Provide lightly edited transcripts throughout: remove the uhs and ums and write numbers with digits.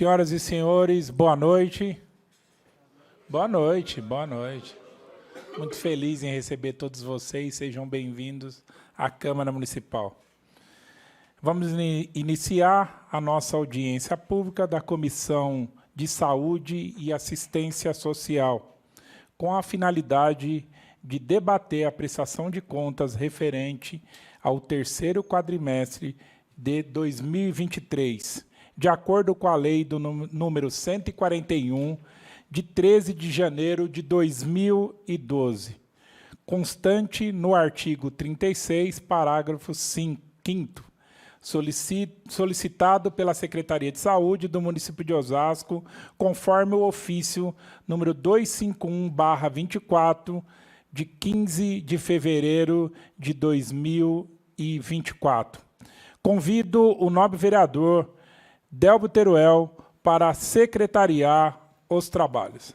Senhoras e senhores, boa noite. Boa noite, boa noite. Muito feliz em receber todos vocês. Sejam bem-vindos à Câmara Municipal. Vamos iniciar a nossa audiência pública da Comissão de Saúde e Assistência Social, com a finalidade de debater a prestação de contas referente ao terceiro quadrimestre de 2023, de acordo com a lei do número 141, de 13 de janeiro de 2012, constante no artigo 36, parágrafo 5º, solicitado pela Secretaria de Saúde do município de Osasco, conforme o ofício número 251/24, de 15 de fevereiro de 2024. Convido o nobre vereador Delbo Teruel para secretariar os trabalhos.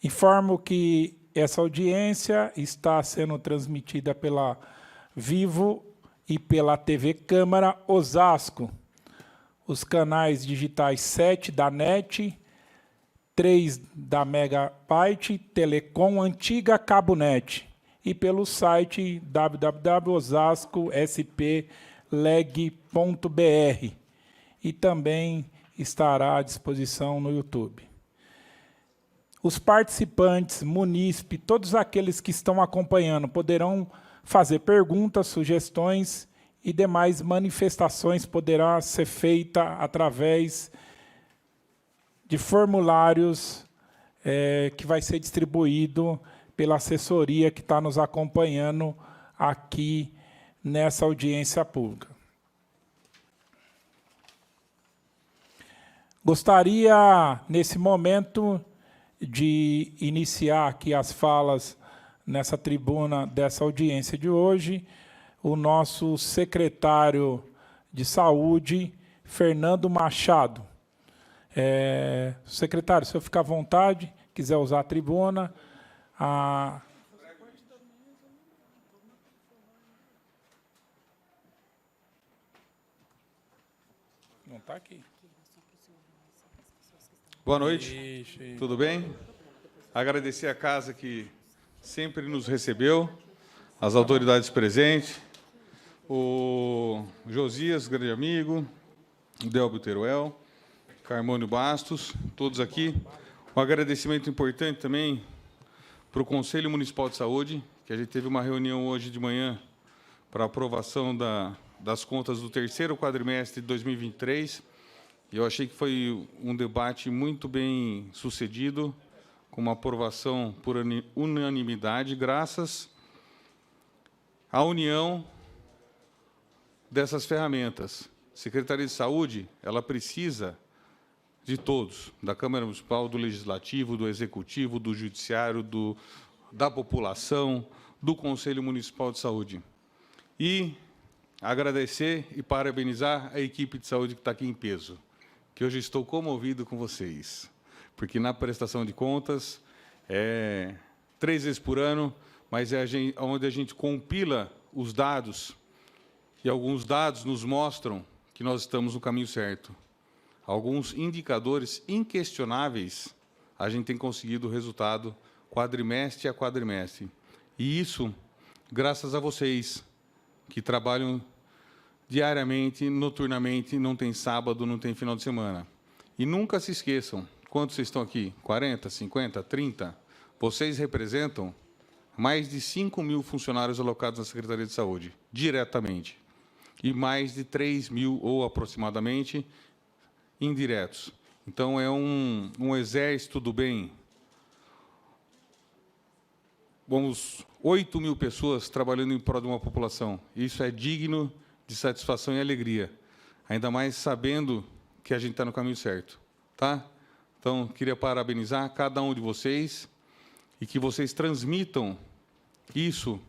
Informo que essa audiência está sendo transmitida pela Vivo e pela TV Câmara Osasco, os canais digitais 7 da NET, 3 da Megabyte, Telecom, antiga CaboNet, e pelo site www.osasco.sp.leg.br, e também estará à disposição no YouTube. Os participantes, munícipes, todos aqueles que estão acompanhando, poderão fazer perguntas, sugestões e demais manifestações poderá ser feita através de formulários que vai ser distribuído pela assessoria que está nos acompanhando aqui nessa audiência pública. Gostaria, nesse momento, de iniciar aqui as falas nessa tribuna dessa audiência de hoje, o nosso secretário de Saúde, Fernando Machado. Secretário, se eu ficar à vontade, quiser usar a tribuna. Não está aqui. Boa noite, tudo bem? Agradecer a casa que sempre nos recebeu, as autoridades presentes, o Josias, grande amigo, o Delbo Teruel, Carmônio Bastos, todos aqui. Um agradecimento importante também para o Conselho Municipal de Saúde, que a gente teve uma reunião hoje de manhã para aprovação das contas do terceiro quadrimestre de 2023, e eu achei que foi um debate muito bem sucedido, com uma aprovação por unanimidade, graças à união dessas ferramentas. Secretaria de Saúde, ela precisa de todos, da Câmara Municipal, do Legislativo, do Executivo, do Judiciário, da população, do Conselho Municipal de Saúde. E agradecer e parabenizar a equipe de saúde que está aqui em peso, que hoje estou comovido com vocês, porque na prestação de contas, 3 vezes por ano, mas é onde a gente compila os dados, e alguns dados nos mostram que nós estamos no caminho certo. Alguns indicadores inquestionáveis, a gente tem conseguido o resultado quadrimestre a quadrimestre. E isso, graças a vocês, que trabalham diariamente, noturnamente, não tem sábado, não tem final de semana. E nunca se esqueçam, quantos vocês estão aqui? 40, 50, 30? Vocês representam mais de 5.000 funcionários alocados na Secretaria de Saúde, diretamente. E mais de 3.000, ou aproximadamente, indiretos. Então, é um exército do bem. Vamos, 8.000 pessoas trabalhando em prol de uma população. Isso é digno de satisfação e alegria. Ainda mais sabendo que a gente está no caminho certo. Tá? Então, queria parabenizar cada um de vocês e que vocês transmitam isso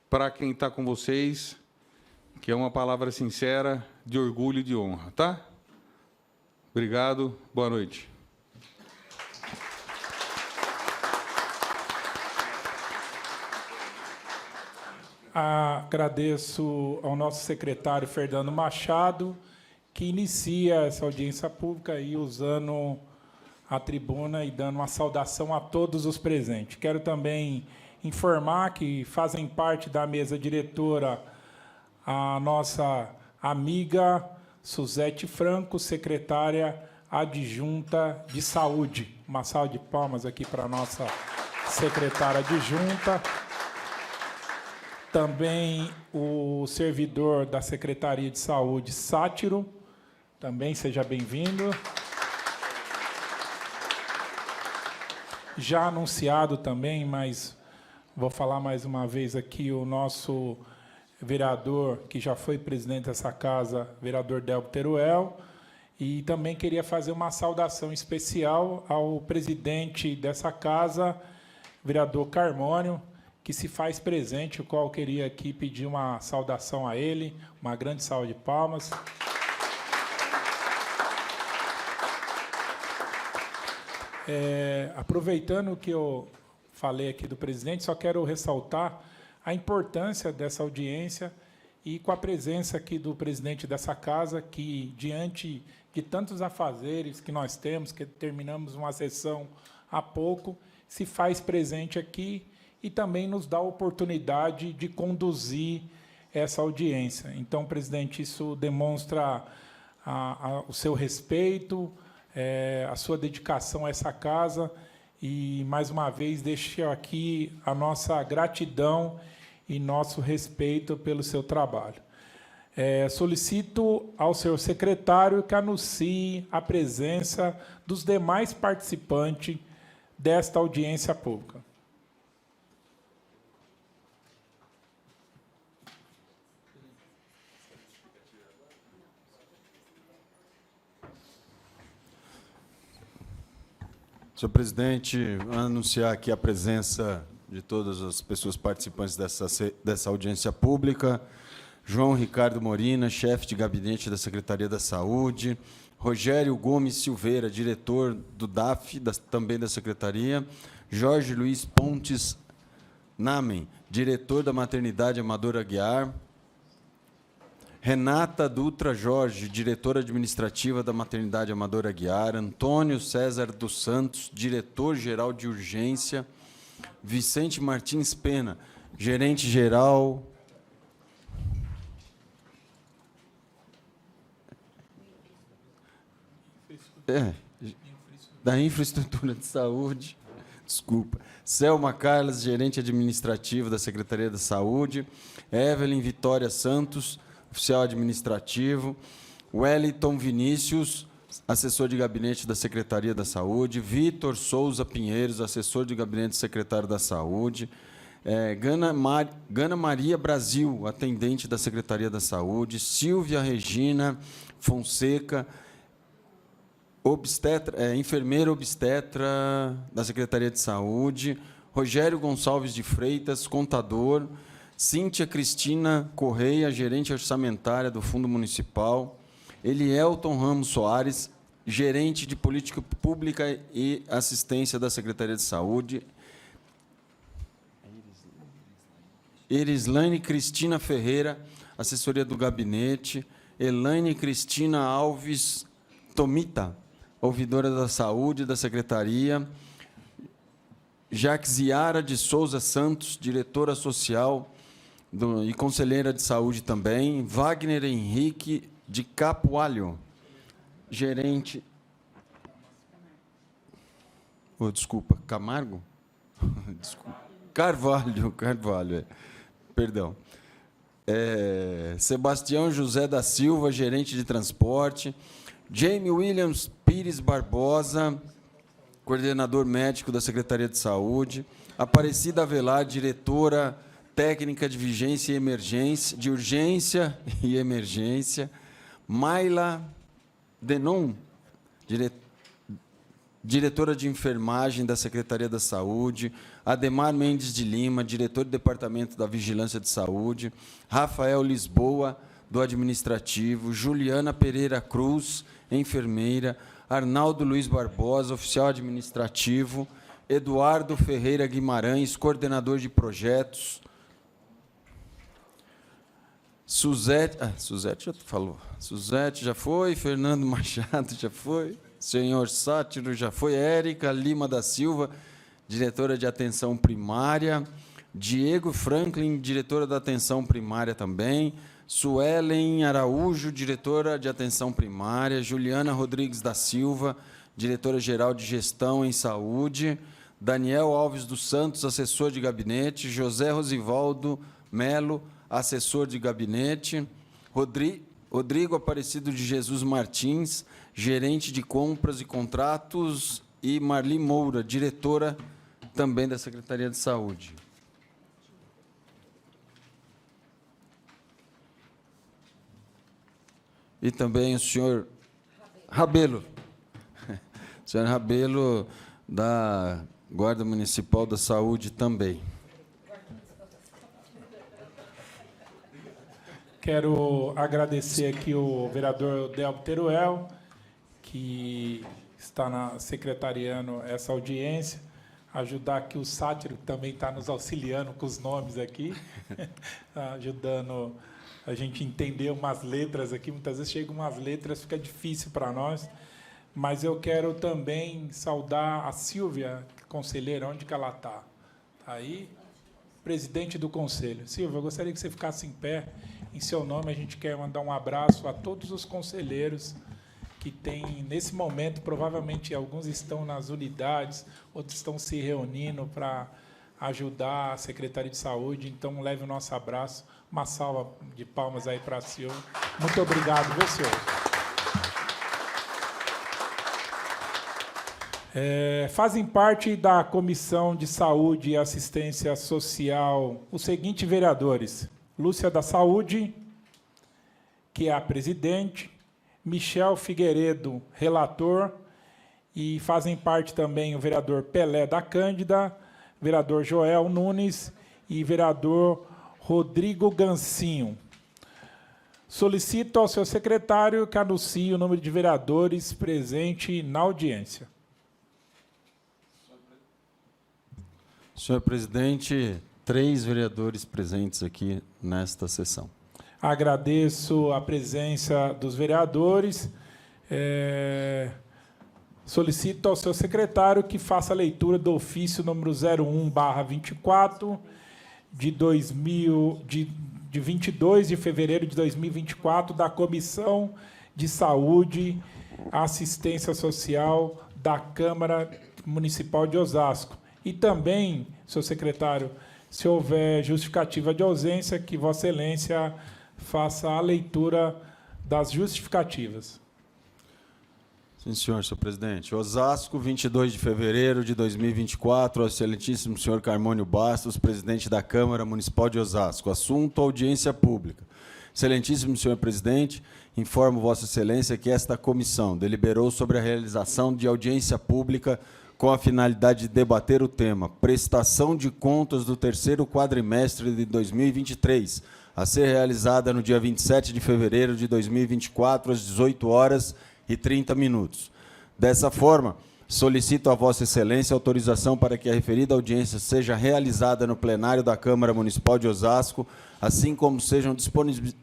para quem está com vocês, que é uma palavra sincera, de orgulho e de honra. Tá? Obrigado, boa noite. Agradeço ao nosso secretário Fernando Machado, que inicia essa audiência pública aí usando a tribuna e dando uma saudação a todos os presentes. Quero também informar que fazem parte da mesa diretora a nossa amiga Suzete Franco, secretária adjunta de Saúde. Uma salva de palmas aqui para a nossa secretária adjunta. Também o servidor da Secretaria de Saúde, Sátiro, também seja bem-vindo. Já anunciado também, mas vou falar mais uma vez aqui, o nosso vereador, que já foi presidente dessa casa, vereador Delbo Teruel, e também queria fazer uma saudação especial ao presidente dessa casa, vereador Carmônio, que se faz presente, o qual eu queria aqui pedir uma saudação a ele, uma grande salva de palmas. Aproveitando o que eu falei aqui do presidente, só quero ressaltar a importância dessa audiência e com a presença aqui do presidente dessa casa, que, diante de tantos afazeres que nós temos, que terminamos uma sessão há pouco, se faz presente aqui e também nos dá a oportunidade de conduzir essa audiência. Então, presidente, isso demonstra o seu respeito, a sua dedicação a essa casa e, mais uma vez, deixo aqui a nossa gratidão e nosso respeito pelo seu trabalho. Solicito ao senhor secretário que anuncie a presença dos demais participantes desta audiência pública. Senhor presidente, anunciar aqui a presença de todas as pessoas participantes dessa audiência pública. João Ricardo Morina, chefe de gabinete da Secretaria da Saúde. Rogério Gomes Silveira, diretor do DAF, também da Secretaria. Jorge Luiz Pontes Namen, diretor da Maternidade Amadora Aguiar. Renata Dutra Jorge, diretora administrativa da Maternidade Amadora Aguiar. Antônio César dos Santos, diretor-geral de urgência. Vicente Martins Pena, gerente-geral. Da infraestrutura de saúde. Desculpa. Selma Carlos, gerente administrativo da Secretaria da Saúde. Evelyn Vitória Santos, oficial administrativo. Wellington Vinícius, assessor de gabinete da Secretaria da Saúde. Vitor Souza Pinheiros, assessor de gabinete do secretário da Saúde. Gana Maria Brasil, atendente da Secretaria da Saúde. Silvia Regina Fonseca, enfermeira obstetra da Secretaria de Saúde. Rogério Gonçalves de Freitas, contador. Cíntia Cristina Correia, gerente orçamentária do Fundo Municipal. Elielton Ramos Soares, gerente de Política Pública e Assistência da Secretaria de Saúde. Erislaine Cristina Ferreira, assessoria do gabinete. Elaine Cristina Alves Tomita, ouvidora da Saúde da Secretaria. Jaxiara de Souza Santos, diretora social e conselheira de saúde também. Wagner Henrique de Capualho, gerente... desculpa, Camargo? Desculpa. Carvalho, perdão. Sebastião José da Silva, gerente de transporte. Jamie Williams Pires Barbosa, coordenador médico da Secretaria de Saúde. Aparecida Avelar, diretora técnica de vigência e emergência, de urgência e emergência. Maila Denon, diretora de enfermagem da Secretaria da Saúde. Ademar Mendes de Lima, diretor do Departamento da Vigilância de Saúde. Rafael Lisboa, do Administrativo. Juliana Pereira Cruz, enfermeira. Arnaldo Luiz Barbosa, oficial administrativo. Eduardo Ferreira Guimarães, coordenador de projetos. Suzete já falou. Suzete já foi, Fernando Machado já foi, senhor Sátiro já foi, Érica Lima da Silva, diretora de atenção primária, Diego Franklin, diretora da atenção primária também, Suelen Araújo, diretora de atenção primária, Juliana Rodrigues da Silva, diretora-geral de gestão em saúde, Daniel Alves dos Santos, assessor de gabinete, José Rosivaldo Melo, assessor de gabinete, Rodrigo Aparecido de Jesus Martins, gerente de compras e contratos, e Marli Moura, diretora também da Secretaria de Saúde. E também o senhor Rabelo, senhor Rabelo, da Guarda Municipal da Saúde também. Quero agradecer aqui o vereador Delbo Teruel, que está secretariando essa audiência, ajudar aqui o Sátiro, que também está nos auxiliando com os nomes aqui, ajudando a gente entender umas letras aqui. Muitas vezes chegam umas letras, fica difícil para nós, mas eu quero também saudar a Silvia, conselheira, onde que ela está? Está aí? Presidente do Conselho. Silvia, eu gostaria que você ficasse em pé. Em seu nome, a gente quer mandar um abraço a todos os conselheiros que têm, nesse momento, provavelmente alguns estão nas unidades, outros estão se reunindo para ajudar a Secretaria de Saúde. Então, leve o nosso abraço. Uma salva de palmas aí para a Silvia. Muito obrigado, viu, senhor? Fazem parte da Comissão de Saúde e Assistência Social os seguintes vereadores: Lúcia da Saúde, que é a presidente, Michel Figueiredo, relator, e fazem parte também o vereador Pelé da Cândida, vereador Joel Nunes e vereador Rodrigo Gancinho. Solicito ao seu secretário que anuncie o número de vereadores presentes na audiência. Senhor presidente, 3 vereadores presentes aqui nesta sessão. Agradeço a presença dos vereadores. Solicito ao seu secretário que faça a leitura do ofício número 01/24, de 22 de fevereiro de 2024, da Comissão de Saúde e Assistência Social da Câmara Municipal de Osasco. E também, seu secretário, se houver justificativa de ausência, que Vossa Excelência faça a leitura das justificativas. Sim, senhor presidente. Osasco, 22 de fevereiro de 2024, ao excelentíssimo senhor Carmônio Bastos, presidente da Câmara Municipal de Osasco. Assunto: audiência pública. Excelentíssimo senhor presidente, informo Vossa Excelência que esta comissão deliberou sobre a realização de audiência pública com a finalidade de debater o tema prestação de contas do terceiro quadrimestre de 2023, a ser realizada no dia 27 de fevereiro de 2024, às 18h30. Dessa forma, solicito a Vossa Excelência autorização para que a referida audiência seja realizada no plenário da Câmara Municipal de Osasco, assim como sejam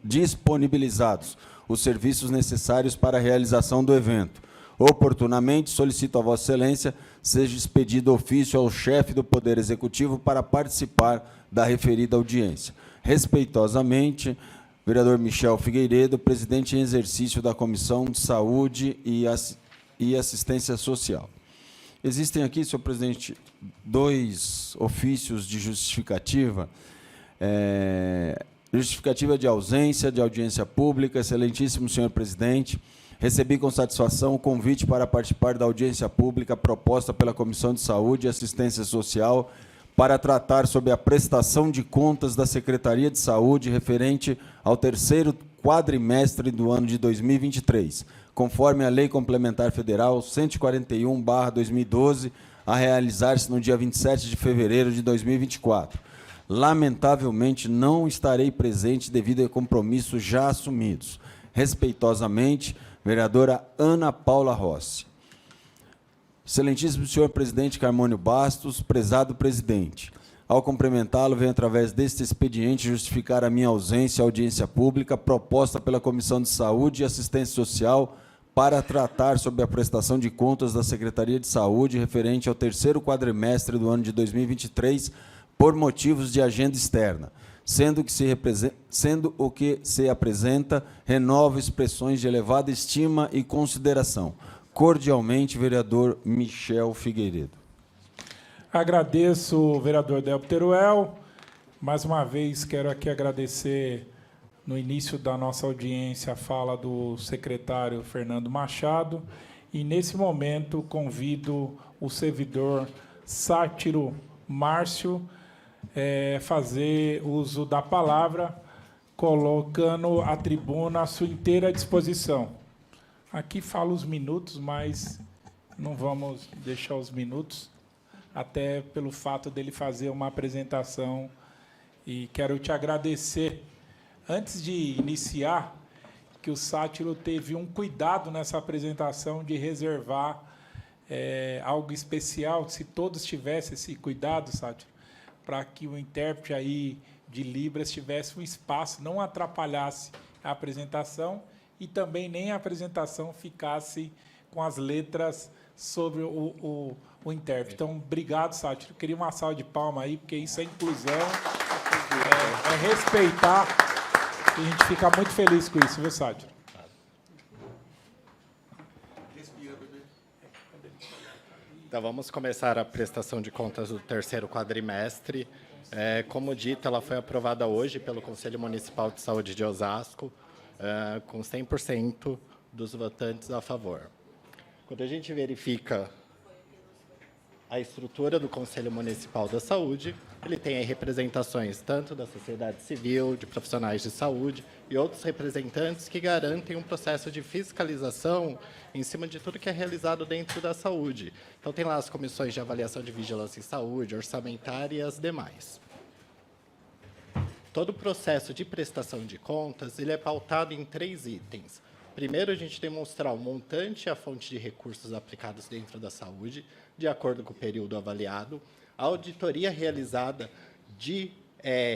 disponibilizados os serviços necessários para a realização do evento. Oportunamente, solicito a Vossa Excelência seja expedido ofício ao chefe do Poder Executivo para participar da referida audiência. Respeitosamente, vereador Michel Figueiredo, presidente em exercício da Comissão de Saúde e Assistência Social. Existem aqui, senhor presidente, 2 ofícios de justificativa. Justificativa de ausência, de audiência pública. Excelentíssimo senhor presidente, recebi com satisfação o convite para participar da audiência pública proposta pela Comissão de Saúde e Assistência Social para tratar sobre a prestação de contas da Secretaria de Saúde referente ao terceiro quadrimestre do ano de 2023, conforme a Lei Complementar Federal 141/2012, a realizar-se no dia 27 de fevereiro de 2024. Lamentavelmente, não estarei presente devido a compromissos já assumidos. Respeitosamente, vereadora Ana Paula Rossi. Excelentíssimo senhor presidente Carmônio Bastos, prezado presidente, Ao cumprimentá-lo, venho, através deste expediente, justificar a minha ausência à audiência pública proposta pela Comissão de Saúde e Assistência Social para tratar sobre a prestação de contas da Secretaria de Saúde referente ao terceiro quadrimestre do ano de 2023, por motivos de agenda externa, sendo o que se apresenta, renovo expressões de elevada estima e consideração. Cordialmente, vereador Michel Figueiredo. Agradeço, vereador Delpo Teruel. Mais uma vez, quero aqui agradecer, no início da nossa audiência, a fala do secretário Fernando Machado. E, nesse momento, convido o servidor Sátiro Márcio fazer uso da palavra, colocando a tribuna à sua inteira disposição. Aqui falo os minutos, mas não vamos deixar os minutos, até pelo fato dele fazer uma apresentação. E quero te agradecer, antes de iniciar, que o Sátiro teve um cuidado nessa apresentação de reservar algo especial, se todos tivessem esse cuidado, Sátiro, para que o intérprete aí de Libras tivesse um espaço, não atrapalhasse a apresentação e também nem a apresentação ficasse com as letras sobre o intérprete. Então, obrigado, Sátiro. Queria uma salva de palmas aí, porque isso é inclusão, é respeitar, e a gente fica muito feliz com isso, viu, Sátiro? Então, vamos começar a prestação de contas do terceiro quadrimestre. Como dito, ela foi aprovada hoje pelo Conselho Municipal de Saúde de Osasco, com 100% dos votantes a favor. Quando a gente verifica a estrutura do Conselho Municipal da Saúde, ele tem aí representações tanto da sociedade civil, de profissionais de saúde e outros representantes que garantem um processo de fiscalização em cima de tudo que é realizado dentro da saúde. Então, tem lá as comissões de avaliação de vigilância em saúde, orçamentária e as demais. Todo o processo de prestação de contas ele é pautado em 3 itens. Primeiro, a gente demonstrar o montante e a fonte de recursos aplicados dentro da saúde, de acordo com o período avaliado, a auditoria realizada de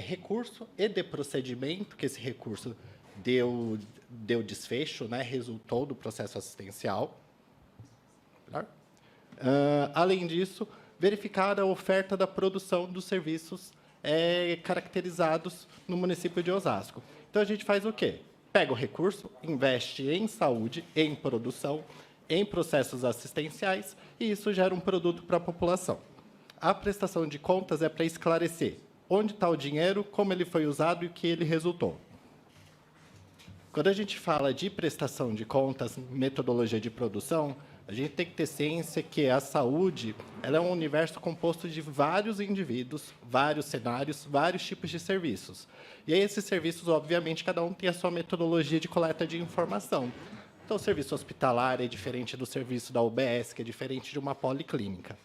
recurso e de procedimento, que esse recurso deu desfecho, né, resultou do processo assistencial. Além disso, verificar a oferta da produção dos serviços caracterizados no município de Osasco. Então, a gente faz o quê? Pega o recurso, investe em saúde, em produção, em processos assistenciais, e isso gera um produto para a população. A prestação de contas é para esclarecer onde está o dinheiro, como ele foi usado e o que ele resultou. Quando a gente fala de prestação de contas, metodologia de produção, a gente tem que ter ciência que a saúde ela é um universo composto de vários indivíduos, vários cenários, vários tipos de serviços. E aí, esses serviços, obviamente, cada um tem a sua metodologia de coleta de informação. Então, o serviço hospitalar é diferente do serviço da UBS, que é diferente de uma policlínica.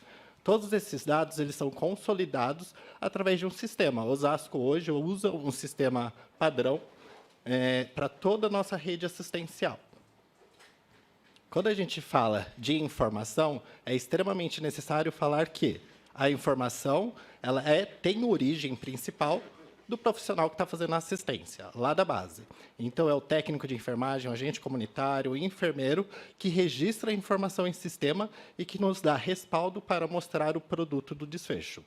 Todos esses dados eles são consolidados através de um sistema. Osasco, hoje, usa um sistema padrão para toda a nossa rede assistencial. Quando a gente fala de informação, é extremamente necessário falar que a informação ela tem origem principal do profissional que está fazendo a assistência, lá da base. Então, é o técnico de enfermagem, o agente comunitário, o enfermeiro, que registra a informação em sistema e que nos dá respaldo para mostrar o produto do desfecho.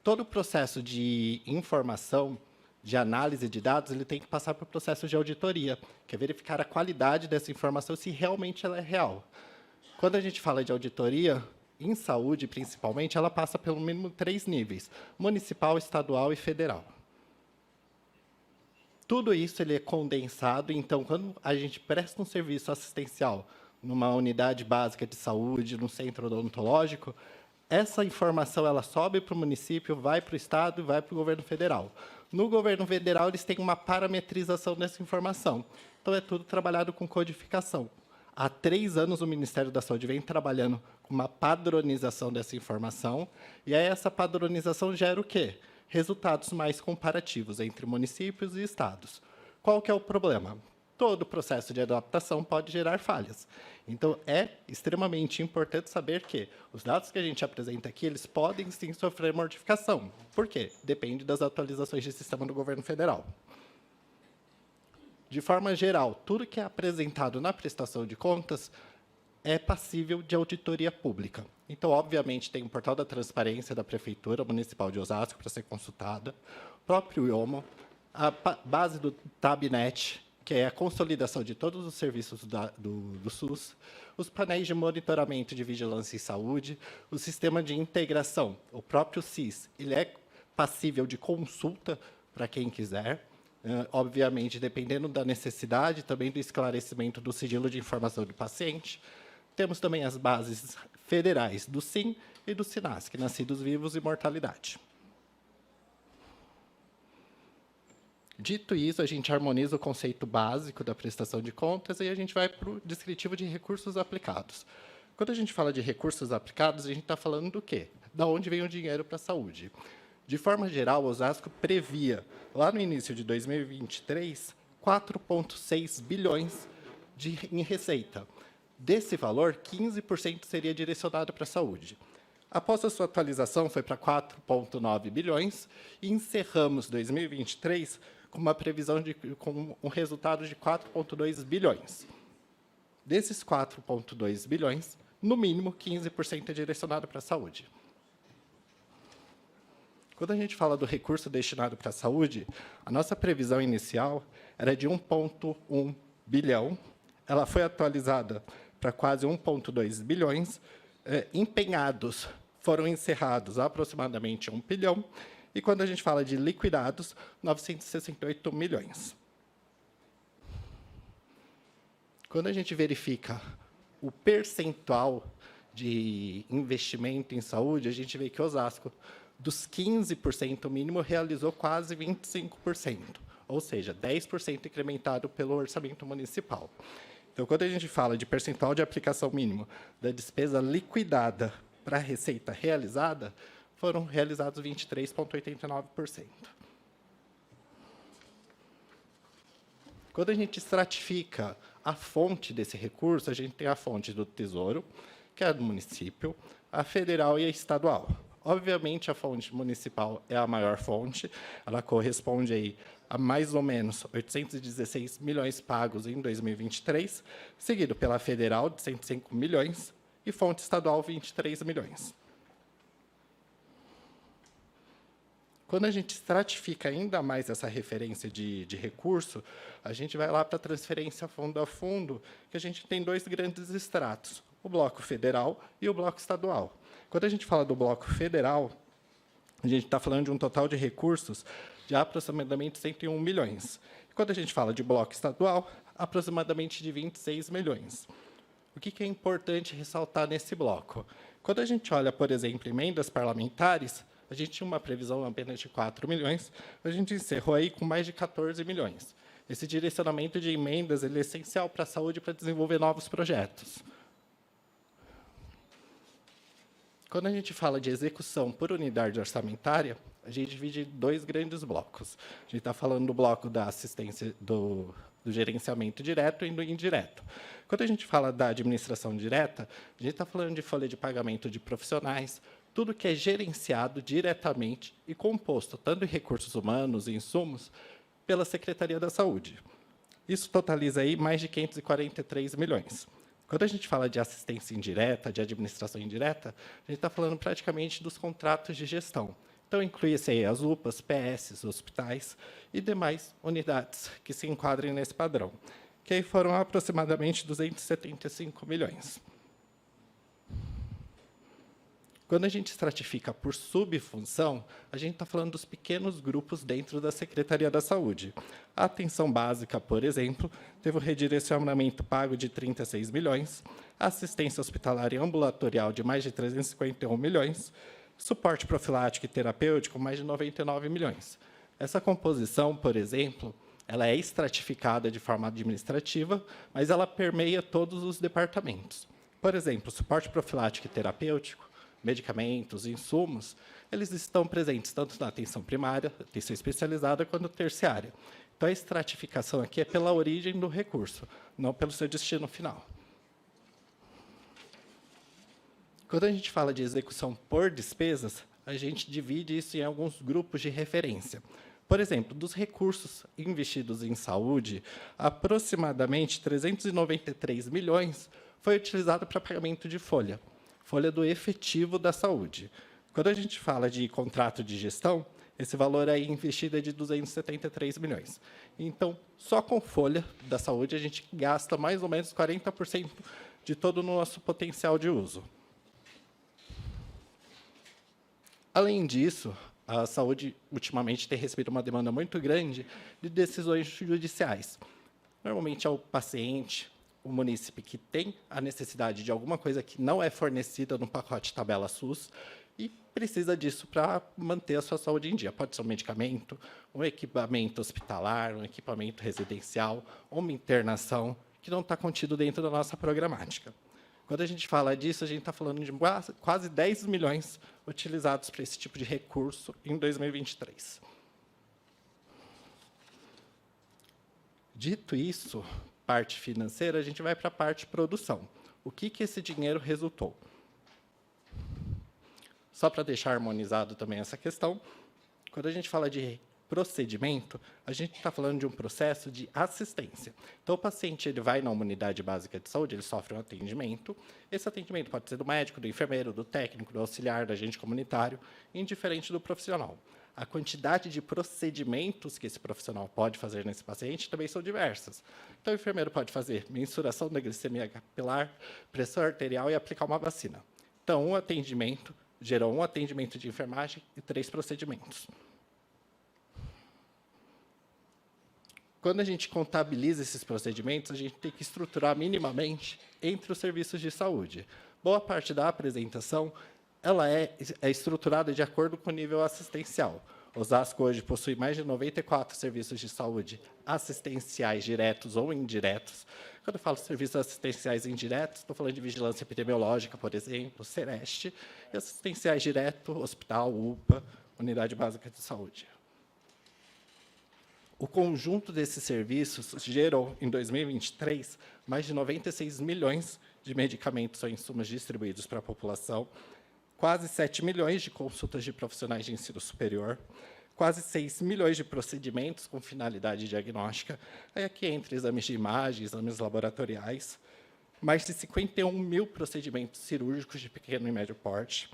Todo o processo de informação, de análise de dados, ele tem que passar por processo de auditoria, que é verificar a qualidade dessa informação, se realmente ela é real. Quando a gente fala de auditoria, em saúde, principalmente, ela passa pelo mínimo 3 níveis: municipal, estadual e federal. Tudo isso ele é condensado, então, quando a gente presta um serviço assistencial numa unidade básica de saúde, num centro odontológico, essa informação ela sobe para o município, vai para o estado e vai para o governo federal. No governo federal, eles têm uma parametrização dessa informação. Então, é tudo trabalhado com codificação. Há 3 anos, o Ministério da Saúde vem trabalhando com uma padronização dessa informação, e aí essa padronização gera o quê? Resultados mais comparativos entre municípios e estados. Qual que é o problema? todo processo de adaptação pode gerar falhas. Então, é extremamente importante saber que os dados que a gente apresenta aqui, eles podem, sim, sofrer modificação. Por quê? Depende das atualizações de sistema do governo federal. De forma geral, tudo que é apresentado na prestação de contas é passível de auditoria pública. Então, obviamente, tem o portal da transparência da Prefeitura Municipal de Osasco para ser consultada, o próprio IOMO, a base do TabNet, que é a consolidação de todos os serviços do SUS, os painéis de monitoramento de vigilância em saúde, o sistema de integração, o próprio SIS, ele é passível de consulta para quem quiser, obviamente, dependendo da necessidade, também do esclarecimento do sigilo de informação do paciente. Temos também as bases federais do SIM e do SINASC, Nascidos Vivos e Mortalidade. Dito isso, a gente harmoniza o conceito básico da prestação de contas e a gente vai para o descritivo de recursos aplicados. Quando a gente fala de recursos aplicados, a gente está falando do quê? Da onde vem o dinheiro para a saúde. De forma geral, o Osasco previa, lá no início de 2023, 4,6 bilhões em receita. Desse valor, 15% seria direcionado para a saúde. Após a sua atualização, foi para 4,9 bilhões e encerramos 2023 com uma previsão com um resultado de 4,2 bilhões. Desses 4,2 bilhões, no mínimo 15% é direcionado para a saúde. Quando a gente fala do recurso destinado para a saúde, a nossa previsão inicial era de 1,1 bilhão. Ela foi atualizada para quase 1,2 bilhões. Empenhados foram encerrados aproximadamente 1 bilhão. E quando a gente fala de liquidados, 968 milhões. Quando a gente verifica o percentual de investimento em saúde, a gente vê que Osasco, dos 15% mínimo, realizou quase 25%, ou seja, 10% incrementado pelo orçamento municipal. Então, quando a gente fala de percentual de aplicação mínimo da despesa liquidada para a receita realizada, foram realizados 23,89%. Quando a gente estratifica a fonte desse recurso, a gente tem a fonte do Tesouro, que é a do município, a federal e a estadual. Obviamente, a fonte municipal é a maior fonte, ela corresponde aí a mais ou menos 816 milhões pagos em 2023, seguido pela federal, de 105 milhões, e fonte estadual, 23 milhões. Quando a gente estratifica ainda mais essa referência de recurso, a gente vai lá para a transferência fundo a fundo, que a gente tem dois grandes estratos, o bloco federal e o bloco estadual. Quando a gente fala do bloco federal, a gente está falando de um total de recursos de aproximadamente 101 milhões. Quando a gente fala de bloco estadual, aproximadamente de 26 milhões. O que é importante ressaltar nesse bloco? Quando a gente olha, por exemplo, emendas parlamentares, a gente tinha uma previsão apenas de 4 milhões, a gente encerrou aí com mais de 14 milhões. Esse direcionamento de emendas ele é essencial para a saúde para desenvolver novos projetos. Quando a gente fala de execução por unidade orçamentária, a gente divide em dois grandes blocos. A gente está falando do bloco da assistência do gerenciamento direto e do indireto. Quando a gente fala da administração direta, a gente está falando de folha de pagamento de profissionais, tudo que é gerenciado diretamente e composto, tanto em recursos humanos e insumos, pela Secretaria da Saúde. Isso totaliza aí mais de 543 milhões. Quando a gente fala de assistência indireta, de administração indireta, a gente está falando praticamente dos contratos de gestão. Então, inclui-se aí as UPAs, PS, hospitais e demais unidades que se enquadrem nesse padrão, que aí foram aproximadamente 275 milhões. Quando a gente estratifica por subfunção, a gente está falando dos pequenos grupos dentro da Secretaria da Saúde. A atenção básica, por exemplo, teve um redirecionamento pago de 36 milhões, a assistência hospitalar e ambulatorial de mais de 351 milhões, suporte profilático e terapêutico, mais de 99 milhões. Essa composição, por exemplo, ela é estratificada de forma administrativa, mas ela permeia todos os departamentos. Por exemplo, suporte profilático e terapêutico, medicamentos, insumos, eles estão presentes tanto na atenção primária, atenção especializada, quanto terciária. Então, a estratificação aqui é pela origem do recurso, não pelo seu destino final. Quando a gente fala de execução por despesas, a gente divide isso em alguns grupos de referência. Por exemplo, dos recursos investidos em saúde, aproximadamente 393 milhões foi utilizado para pagamento de folha do efetivo da saúde. Quando a gente fala de contrato de gestão, esse valor aí investido é de 273 milhões. Então, só com folha da saúde, a gente gasta mais ou menos 40% de todo o nosso potencial de uso. Além disso, a saúde, ultimamente, tem recebido uma demanda muito grande de decisões judiciais. Normalmente, é o paciente, o munícipe que tem a necessidade de alguma coisa que não é fornecida no pacote tabela SUS e precisa disso para manter a sua saúde em dia. Pode ser um medicamento, um equipamento hospitalar, um equipamento residencial, uma internação que não está contido dentro da nossa programática. Quando a gente fala disso, a gente está falando de quase 10 milhões utilizados para esse tipo de recurso em 2023. Dito isso, parte financeira, a gente vai para a parte produção. O que esse dinheiro resultou? Só para deixar harmonizado também essa questão, quando a gente fala de procedimento, a gente está falando de um processo de assistência. Então, o paciente ele vai na unidade básica de saúde, ele sofre um atendimento. Esse atendimento pode ser do médico, do enfermeiro, do técnico, do auxiliar, do agente comunitário, indiferente do profissional. A quantidade de procedimentos que esse profissional pode fazer nesse paciente também são diversas. Então, o enfermeiro pode fazer mensuração da glicemia capilar, pressão arterial e aplicar uma vacina. Então, um atendimento gerou um atendimento de enfermagem e 3 procedimentos. Quando a gente contabiliza esses procedimentos, a gente tem que estruturar minimamente entre os serviços de saúde. Boa parte da apresentação ela é estruturada de acordo com o nível assistencial. Osasco hoje possui mais de 94 serviços de saúde assistenciais diretos ou indiretos. Quando eu falo serviços assistenciais indiretos, estou falando de vigilância epidemiológica, por exemplo, Sereste, e assistenciais direto, hospital, UPA, unidade básica de saúde. O conjunto desses serviços gerou, em 2023, mais de 96 milhões de medicamentos ou insumos distribuídos para a população, quase 7 milhões de consultas de profissionais de ensino superior, quase 6 milhões de procedimentos com finalidade diagnóstica, aí aqui entre exames de imagem, exames laboratoriais, mais de 51 mil procedimentos cirúrgicos de pequeno e médio porte,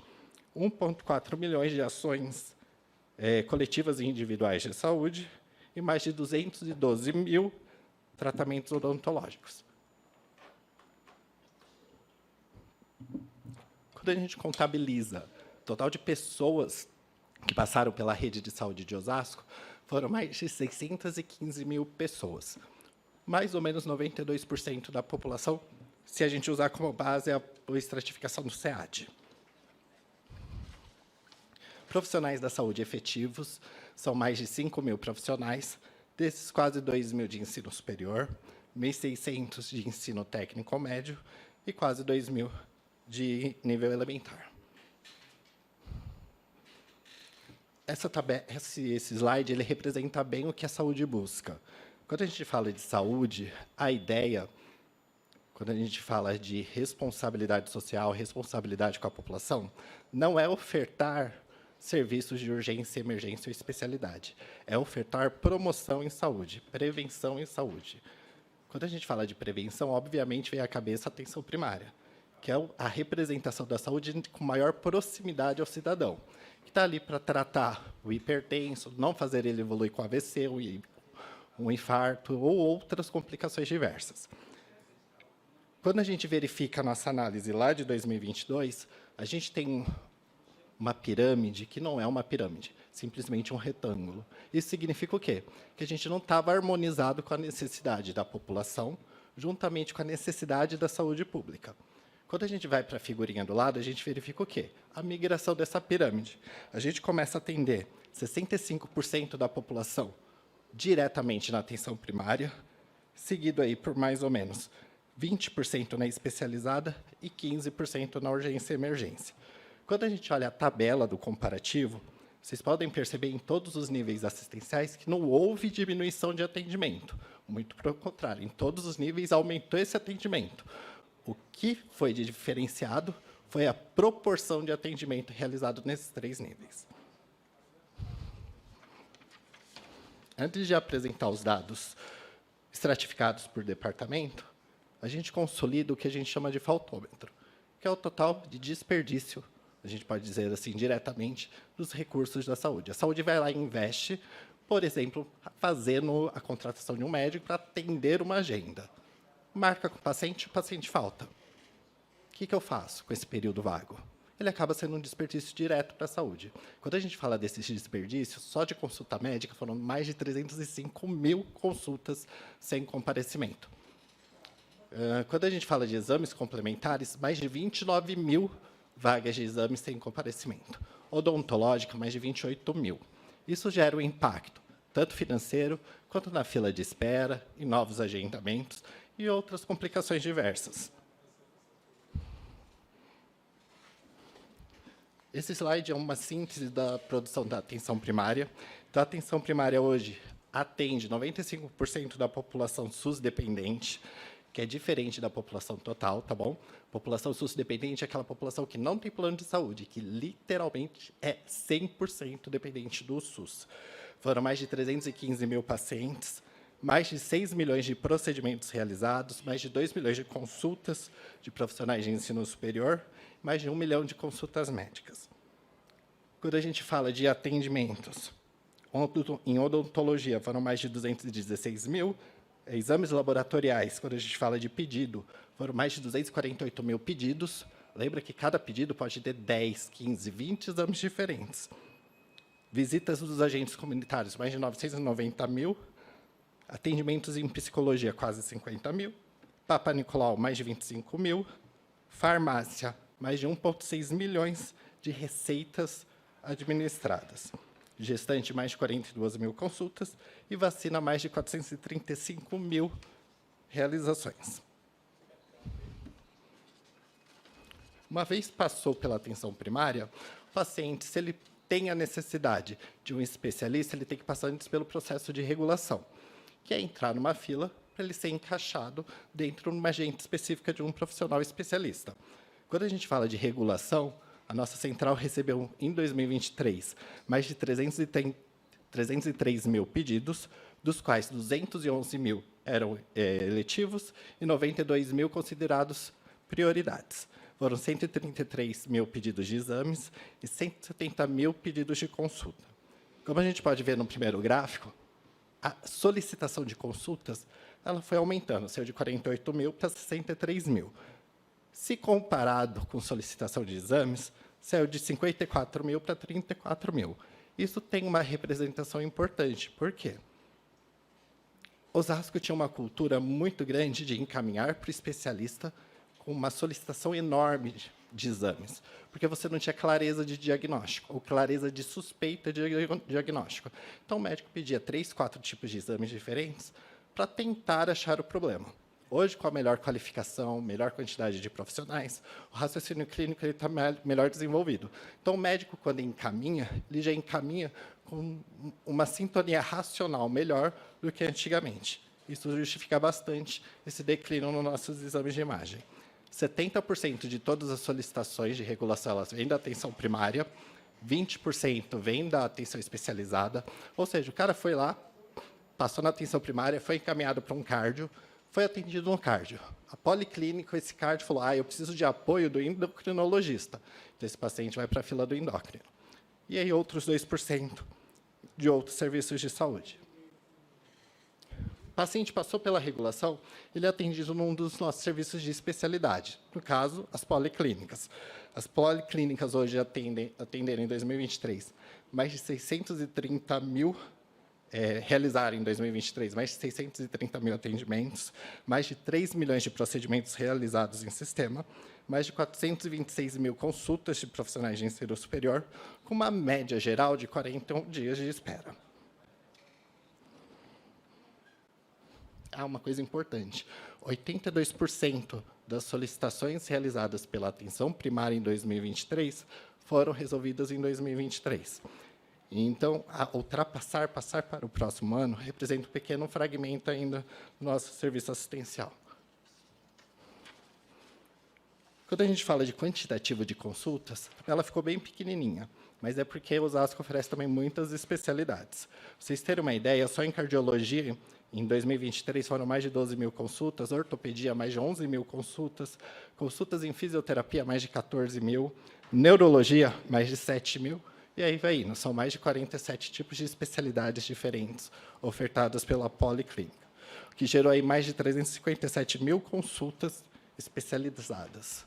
1,4 milhões de ações coletivas e individuais de saúde, e mais de 212 mil tratamentos odontológicos. Quando a gente contabiliza o total de pessoas que passaram pela rede de saúde de Osasco, foram mais de 615 mil pessoas. Mais ou menos 92% da população, se a gente usar como base a estratificação do SEAD. Profissionais da saúde efetivos, são mais de 5 mil profissionais, desses quase 2 mil de ensino superior, 1.600 de ensino técnico médio e quase 2 mil de nível elementar. Esse slide ele representa bem o que a saúde busca. Quando a gente fala de saúde, a ideia, quando a gente fala de responsabilidade social, responsabilidade com a população, não é ofertar serviços de urgência, emergência ou especialidade. É ofertar promoção em saúde, prevenção em saúde. Quando a gente fala de prevenção, obviamente, vem à cabeça a atenção primária, que é a representação da saúde com maior proximidade ao cidadão, que está ali para tratar o hipertenso, não fazer ele evoluir com AVC, um infarto ou outras complicações diversas. Quando a gente verifica a nossa análise lá de 2022, a gente tem uma pirâmide que não é uma pirâmide, simplesmente um retângulo. Isso significa o quê? Que a gente não estava harmonizado com a necessidade da população, juntamente com a necessidade da saúde pública. Quando a gente vai para a figurinha do lado, a gente verifica o quê? A migração dessa pirâmide. A gente começa a atender 65% da população diretamente na atenção primária, seguido aí por mais ou menos 20% na especializada e 15% na urgência e emergência. Quando a gente olha a tabela do comparativo, Vocês podem perceber em todos os níveis assistenciais que não houve diminuição de atendimento. Muito pelo contrário, em todos os níveis aumentou esse atendimento. O que foi de diferenciado foi a proporção de atendimento realizado nesses 3 níveis. Antes de apresentar os dados estratificados por departamento, a gente consolida o que a gente chama de faltômetro, que é o total de desperdício, a gente pode dizer assim, diretamente, dos recursos da saúde. A saúde vai lá e investe, por exemplo, fazendo a contratação de um médico para atender uma agenda. Marca com o paciente falta. O que eu faço com esse período vago? Ele acaba sendo um desperdício direto para a saúde. Quando a gente fala desses desperdícios, só de consulta médica foram mais de 305 mil consultas sem comparecimento. Quando a gente fala de exames complementares, mais de 29 mil vagas de exames sem comparecimento. Odontológica, mais de 28 mil. Isso gera um impacto, tanto financeiro, quanto na fila de espera, em novos agendamentos e outras complicações diversas. Esse slide é uma síntese da produção da atenção primária. Então, a atenção primária hoje atende 95% da população SUS dependente, que é diferente da população total, tá bom? População SUS dependente é aquela população que não tem plano de saúde, que literalmente é 100% dependente do SUS. Foram mais de 315 mil pacientes, mais de 6 milhões de procedimentos realizados, mais de 2 milhões de consultas de profissionais de ensino superior, mais de 1 milhão de consultas médicas. Quando a gente fala de atendimentos, em odontologia foram mais de 216 mil, exames laboratoriais, quando a gente fala de pedido, foram mais de 248 mil pedidos. Lembra que cada pedido pode ter 10, 15, 20 exames diferentes. Visitas dos agentes comunitários, mais de 990 mil. Atendimentos em psicologia, quase 50 mil. Papa Nicolau, mais de 25 mil. Farmácia, mais de 1,6 milhões de receitas administradas. Gestante, mais de 42 mil consultas, e vacina, mais de 435 mil realizações. Uma vez passou pela atenção primária, o paciente, se ele tem a necessidade de um especialista, ele tem que passar antes pelo processo de regulação, que é entrar numa fila para ele ser encaixado dentro de uma agente específica de um profissional especialista. Quando a gente fala de regulação, a nossa central recebeu, em 2023, mais de 303 mil pedidos, dos quais 211 mil eram eletivos e 92 mil considerados prioridades. Foram 133 mil pedidos de exames e 170 mil pedidos de consulta. Como a gente pode ver no primeiro gráfico, a solicitação de consultas ela foi aumentando, saiu de 48 mil para 63 mil. Se comparado com solicitação de exames, saiu de 54 mil para 34 mil. Isso tem uma representação importante. Por quê? Osasco tinha uma cultura muito grande de encaminhar para o especialista com uma solicitação enorme de exames, porque você não tinha clareza de diagnóstico, ou clareza de suspeita de diagnóstico. Então, o médico pedia 3, 4 tipos de exames diferentes para tentar achar o problema. Hoje, com a melhor qualificação, melhor quantidade de profissionais, o raciocínio clínico está melhor desenvolvido. Então, o médico, quando encaminha, ele já encaminha com uma sintonia racional melhor do que antigamente. Isso justifica bastante esse declínio nos nossos exames de imagem. 70% de todas as solicitações de regulação elas vêm da atenção primária, 20% vêm da atenção especializada, ou seja, o cara foi lá, passou na atenção primária, foi encaminhado para um cardio, foi atendido no cardio. A policlínica, esse cardio falou, eu preciso de apoio do endocrinologista. Então, esse paciente vai para a fila do endócrino. E aí, outros 2% de outros serviços de saúde. O paciente passou pela regulação, ele é atendido num dos nossos serviços de especialidade, no caso, as policlínicas. As policlínicas hoje atenderam em 2023 mais de 630 mil realizaram em 2023 mais de 630 mil atendimentos, mais de 3 milhões de procedimentos realizados em sistema, mais de 426 mil consultas de profissionais de ensino superior, com uma média geral de 41 dias de espera. Uma coisa importante, 82% das solicitações realizadas pela atenção primária em 2023 foram resolvidas em 2023. Então, passar para o próximo ano representa um pequeno fragmento ainda do nosso serviço assistencial. Quando a gente fala de quantitativo de consultas, ela ficou bem pequenininha, mas é porque Osasco oferece também muitas especialidades. Pra vocês terem uma ideia, só em cardiologia, em 2023, foram mais de 12 mil consultas, ortopedia, mais de 11 mil consultas, consultas em fisioterapia, mais de 14 mil, neurologia, mais de 7 mil, e aí vai indo. São mais de 47 tipos de especialidades diferentes ofertadas pela Policlínica, o que gerou aí mais de 357 mil consultas especializadas.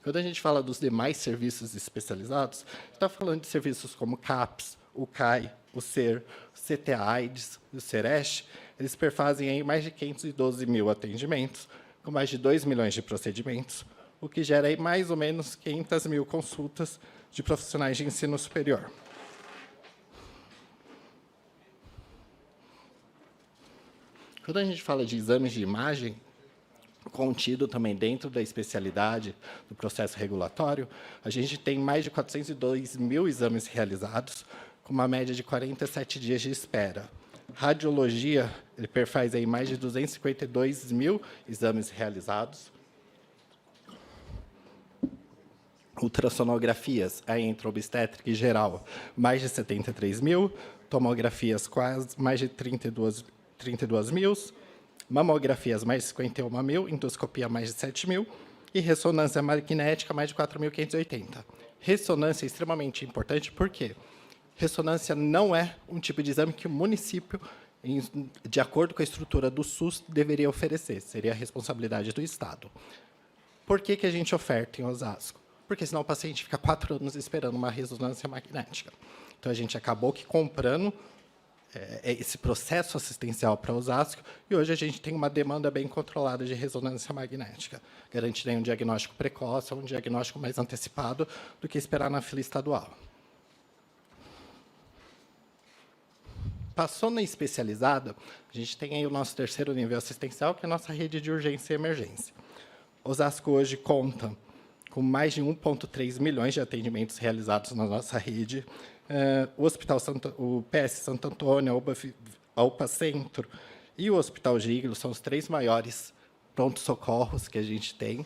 Quando a gente fala dos demais serviços especializados, está falando de serviços como CAPS, o CAI, o SER, o CT-AIDS, o SEREST. Eles perfazem aí mais de 512 mil atendimentos, com mais de 2 milhões de procedimentos, o que gera aí mais ou menos 500 mil consultas de profissionais de ensino superior. Quando a gente fala de exames de imagem, contido também dentro da especialidade do processo regulatório, a gente tem mais de 402 mil exames realizados, com uma média de 47 dias de espera. Radiologia, ele perfaz aí mais de 252 mil exames realizados. Ultrassonografias, aí entre obstétrica e geral, mais de 73 mil. Tomografias, quase mais de 32 mil. Mamografias, mais de 51 mil, endoscopia, mais de 7 mil, e ressonância magnética, mais de 4.580. Ressonância é extremamente importante, porque ressonância não é um tipo de exame que o município, de acordo com a estrutura do SUS, deveria oferecer, seria a responsabilidade do Estado. Por que a gente oferta em Osasco? Porque senão o paciente fica 4 anos esperando uma ressonância magnética. Então, a gente acabou que comprando esse processo assistencial para Osasco, e hoje a gente tem uma demanda bem controlada de ressonância magnética, garantindo um diagnóstico precoce, um diagnóstico mais antecipado do que esperar na fila estadual. Passou na especializada, a gente tem aí o nosso terceiro nível assistencial, que é a nossa rede de urgência e emergência. Osasco hoje conta com mais de 1,3 milhões de atendimentos realizados na nossa rede. O Hospital o PS Santo Antônio, a UPA Centro e o Hospital Giglio são os 3 maiores pronto-socorros que a gente tem.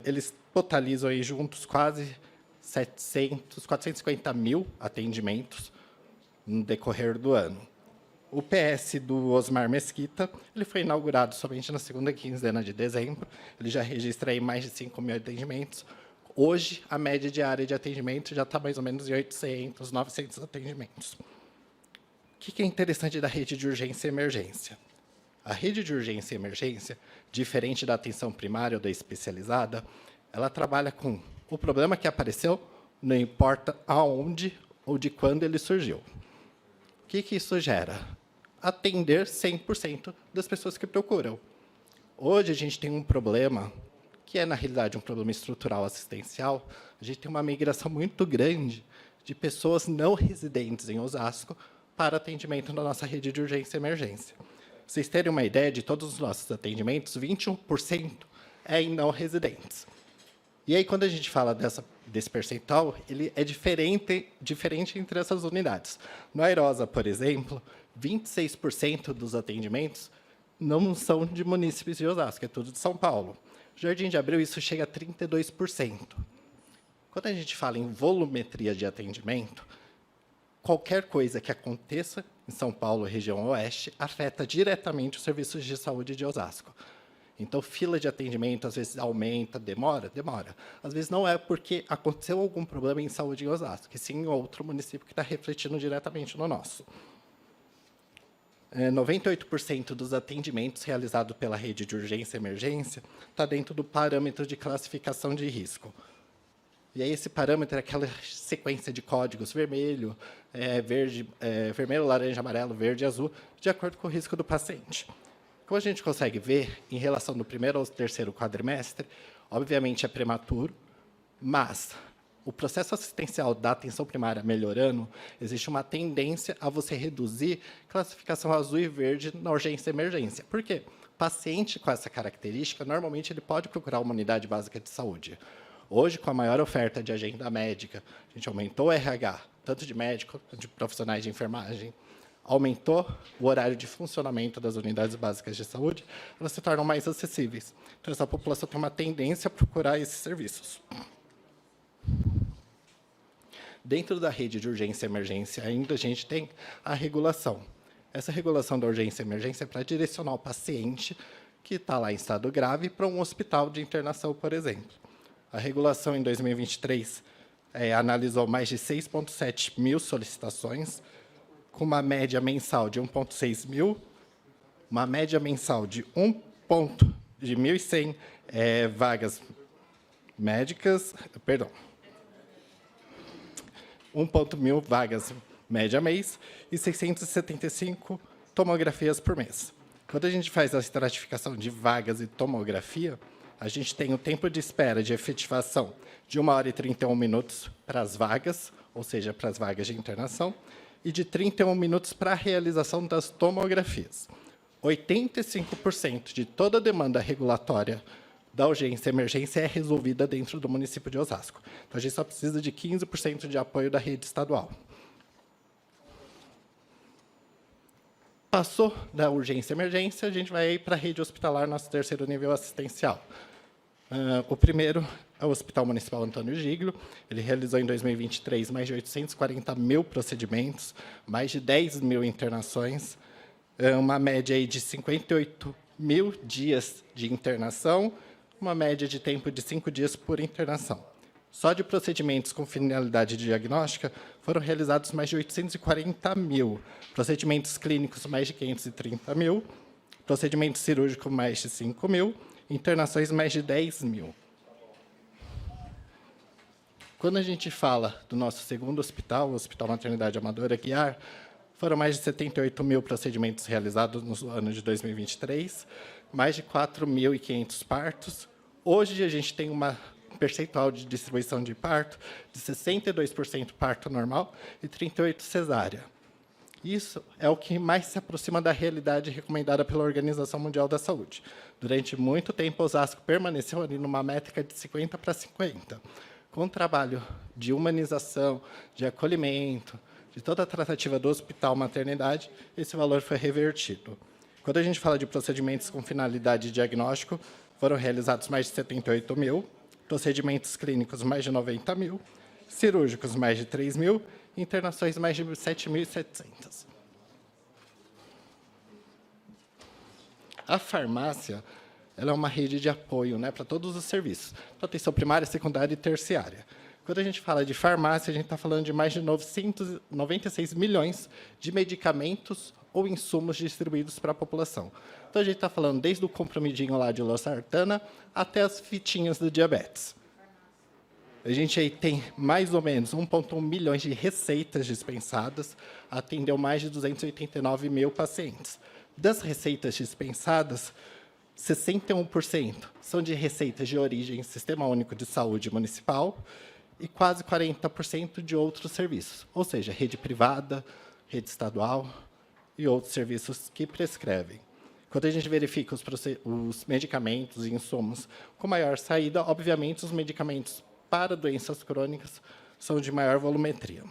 Eles totalizam aí juntos quase 450 mil atendimentos no decorrer do ano. O PS do Osmar Mesquita, ele foi inaugurado somente na segunda quinzena de dezembro. Ele já registra aí mais de 5 mil atendimentos. Hoje, a média diária de atendimento já está mais ou menos em 800, 900 atendimentos. O que é interessante da rede de urgência e emergência? A rede de urgência e emergência, diferente da atenção primária ou da especializada, ela trabalha com o problema que apareceu, não importa aonde ou de quando ele surgiu. O que isso gera? Atender 100% das pessoas que procuram. Hoje, a gente tem um problema que é, na realidade, um problema estrutural assistencial. A gente tem uma migração muito grande de pessoas não residentes em Osasco para atendimento na nossa rede de urgência e emergência. Pra vocês terem uma ideia, de todos os nossos atendimentos, 21% é em não residentes. E aí, quando a gente fala desse percentual, ele é diferente entre essas unidades. No Airosa, por exemplo, 26% dos atendimentos não são de munícipes de Osasco, é tudo de São Paulo. Jardim de Abril, isso chega a 32%. Quando a gente fala em volumetria de atendimento, qualquer coisa que aconteça em São Paulo, região oeste, afeta diretamente os serviços de saúde de Osasco. Então, fila de atendimento, às vezes, aumenta, demora. Às vezes, não é porque aconteceu algum problema em saúde em Osasco, que sim em outro município que está refletindo diretamente no nosso. 98% dos atendimentos realizados pela rede de urgência e emergência está dentro do parâmetro de classificação de risco. E aí esse parâmetro é aquela sequência de códigos vermelho, vermelho, laranja, amarelo, verde e azul, de acordo com o risco do paciente. Como a gente consegue ver, em relação do primeiro ao terceiro quadrimestre, obviamente é prematuro, mas o processo assistencial da atenção primária melhorando, existe uma tendência a você reduzir classificação azul e verde na urgência e emergência. Por quê? Paciente com essa característica, normalmente ele pode procurar uma unidade básica de saúde. Hoje, com a maior oferta de agenda médica, a gente aumentou o RH, tanto de médico, de profissionais de enfermagem, aumentou o horário de funcionamento das unidades básicas de saúde, elas se tornam mais acessíveis. Então, essa população tem uma tendência a procurar esses serviços. Dentro da rede de urgência e emergência, ainda a gente tem a regulação. Essa regulação da urgência e emergência é para direcionar o paciente que está lá em estado grave para um hospital de internação, por exemplo. A regulação, em 2023, analisou mais de 6,7 mil solicitações, com uma média mensal de 1,6 mil, uma média mensal de 1.100 vagas médicas, perdão, 1.100 vagas média mês e 675 tomografias por mês. Quando a gente faz a estratificação de vagas e tomografia, a gente tem o tempo de espera de efetivação de 1 hora e 31 minutos para as vagas, ou seja, para as vagas de internação, e de 31 minutos para a realização das tomografias. 85% de toda a demanda regulatória da urgência e emergência é resolvida dentro do município de Osasco. Então, a gente só precisa de 15% de apoio da rede estadual. Passou da urgência e emergência, a gente vai para a rede hospitalar, nosso terceiro nível assistencial. O primeiro é o Hospital Municipal Antônio Giglio. Ele realizou, em 2023, mais de 840 mil procedimentos, mais de 10 mil internações, uma média aí de 58 mil dias de internação, uma média de tempo de 5 dias por internação. Só de procedimentos com finalidade diagnóstica, foram realizados mais de 840 mil. Procedimentos clínicos, mais de 530 mil. Procedimentos cirúrgicos, mais de 5 mil. Internações, mais de 10 mil. Quando a gente fala do nosso segundo hospital, o Hospital Maternidade Amadora Aguiar, foram mais de 78 mil procedimentos realizados no ano de 2023, mais de 4.500 partos. Hoje, a gente tem uma percentual de distribuição de parto de 62% parto normal e 38% cesárea. Isso é o que mais se aproxima da realidade recomendada pela Organização Mundial da Saúde. Durante muito tempo, Osasco permaneceu ali numa métrica de 50 para 50. Com o trabalho de humanização, de acolhimento, de toda a tratativa do hospital maternidade, esse valor foi revertido. Quando a gente fala de procedimentos com finalidade de diagnóstico, foram realizados mais de 78 mil, procedimentos clínicos mais de 90 mil, cirúrgicos mais de 3 mil, internações mais de 7.700. A farmácia, ela é uma rede de apoio, né, para todos os serviços, para atenção primária, secundária e terciária. Quando a gente fala de farmácia, a gente está falando de mais de 996 milhões de medicamentos ou insumos distribuídos para a população. Então, a gente está falando desde o comprimidinho lá de losartana até as fitinhas do diabetes. A gente aí tem mais ou menos 1,1 milhões de receitas dispensadas, atendeu mais de 289 mil pacientes. Das receitas dispensadas, 61% são de receitas de origem Sistema Único de Saúde Municipal e quase 40% de outros serviços, ou seja, rede privada, rede estadual e outros serviços que prescrevem. Quando a gente verifica os medicamentos e insumos com maior saída, obviamente, os medicamentos para doenças crônicas são de maior volumetria.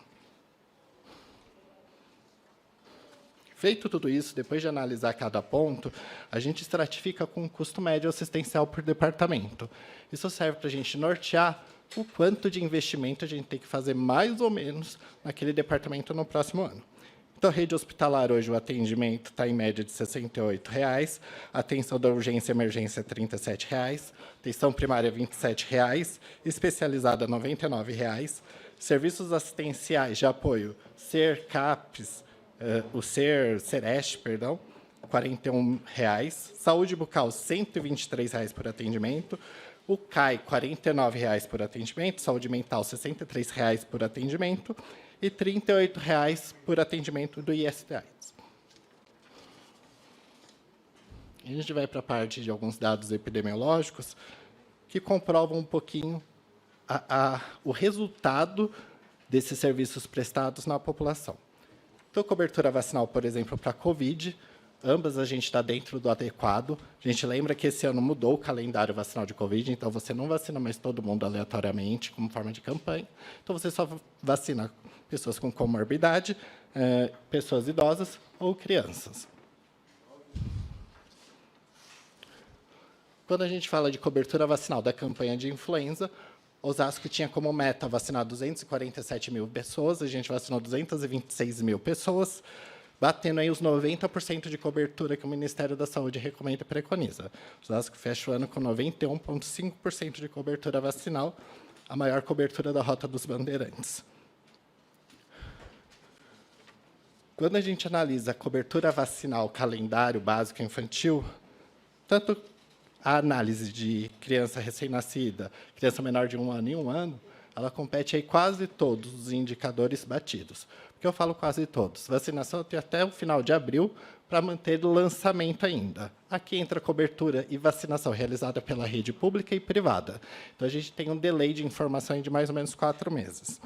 Feito tudo isso, depois de analisar cada ponto, a gente estratifica com o custo médio assistencial por departamento. Isso serve para a gente nortear o quanto de investimento a gente tem que fazer, mais ou menos, naquele departamento no próximo ano. Então, a rede hospitalar, hoje, o atendimento está em média de R$ 68,00, a atenção da urgência e emergência R$ 37,00, atenção primária R$ 27,00, especializada R$ 99,00, serviços assistenciais de apoio, SER, CAPES, o Sereste, perdão, R$ 41,00, saúde bucal R$ 123,00 por atendimento, o CAI R$ 49,00 por atendimento, saúde mental R$ 63,00 por atendimento, e R$ 38,00 por atendimento do IST-AIDS. A gente vai para a parte de alguns dados epidemiológicos que comprovam um pouquinho o resultado desses serviços prestados na população. Então, cobertura vacinal, por exemplo, para a COVID, Ambas a gente está dentro do adequado. A gente lembra que esse ano mudou o calendário vacinal de Covid, então você não vacina mais todo mundo aleatoriamente, como forma de campanha. Então, você só vacina pessoas com comorbidade, pessoas idosas ou crianças. Quando a gente fala de cobertura vacinal da campanha de influenza, Osasco tinha como meta vacinar 247 mil pessoas, a gente vacinou 226 mil pessoas, batendo aí os 90% de cobertura que o Ministério da Saúde recomenda e preconiza. Osasco fecha o ano com 91,5% de cobertura vacinal, a maior cobertura da Rota dos Bandeirantes. Quando a gente analisa a cobertura vacinal, calendário básico infantil, tanto a análise de criança recém-nascida, criança menor de 1 ano e 1 ano, ela compete aí quase todos os indicadores batidos. Por que eu falo quase todos? Vacinação tem até o final de abril para manter o lançamento ainda. Aqui entra a cobertura e vacinação realizada pela rede pública e privada. Então, a gente tem um delay de informação de mais ou menos 4 meses.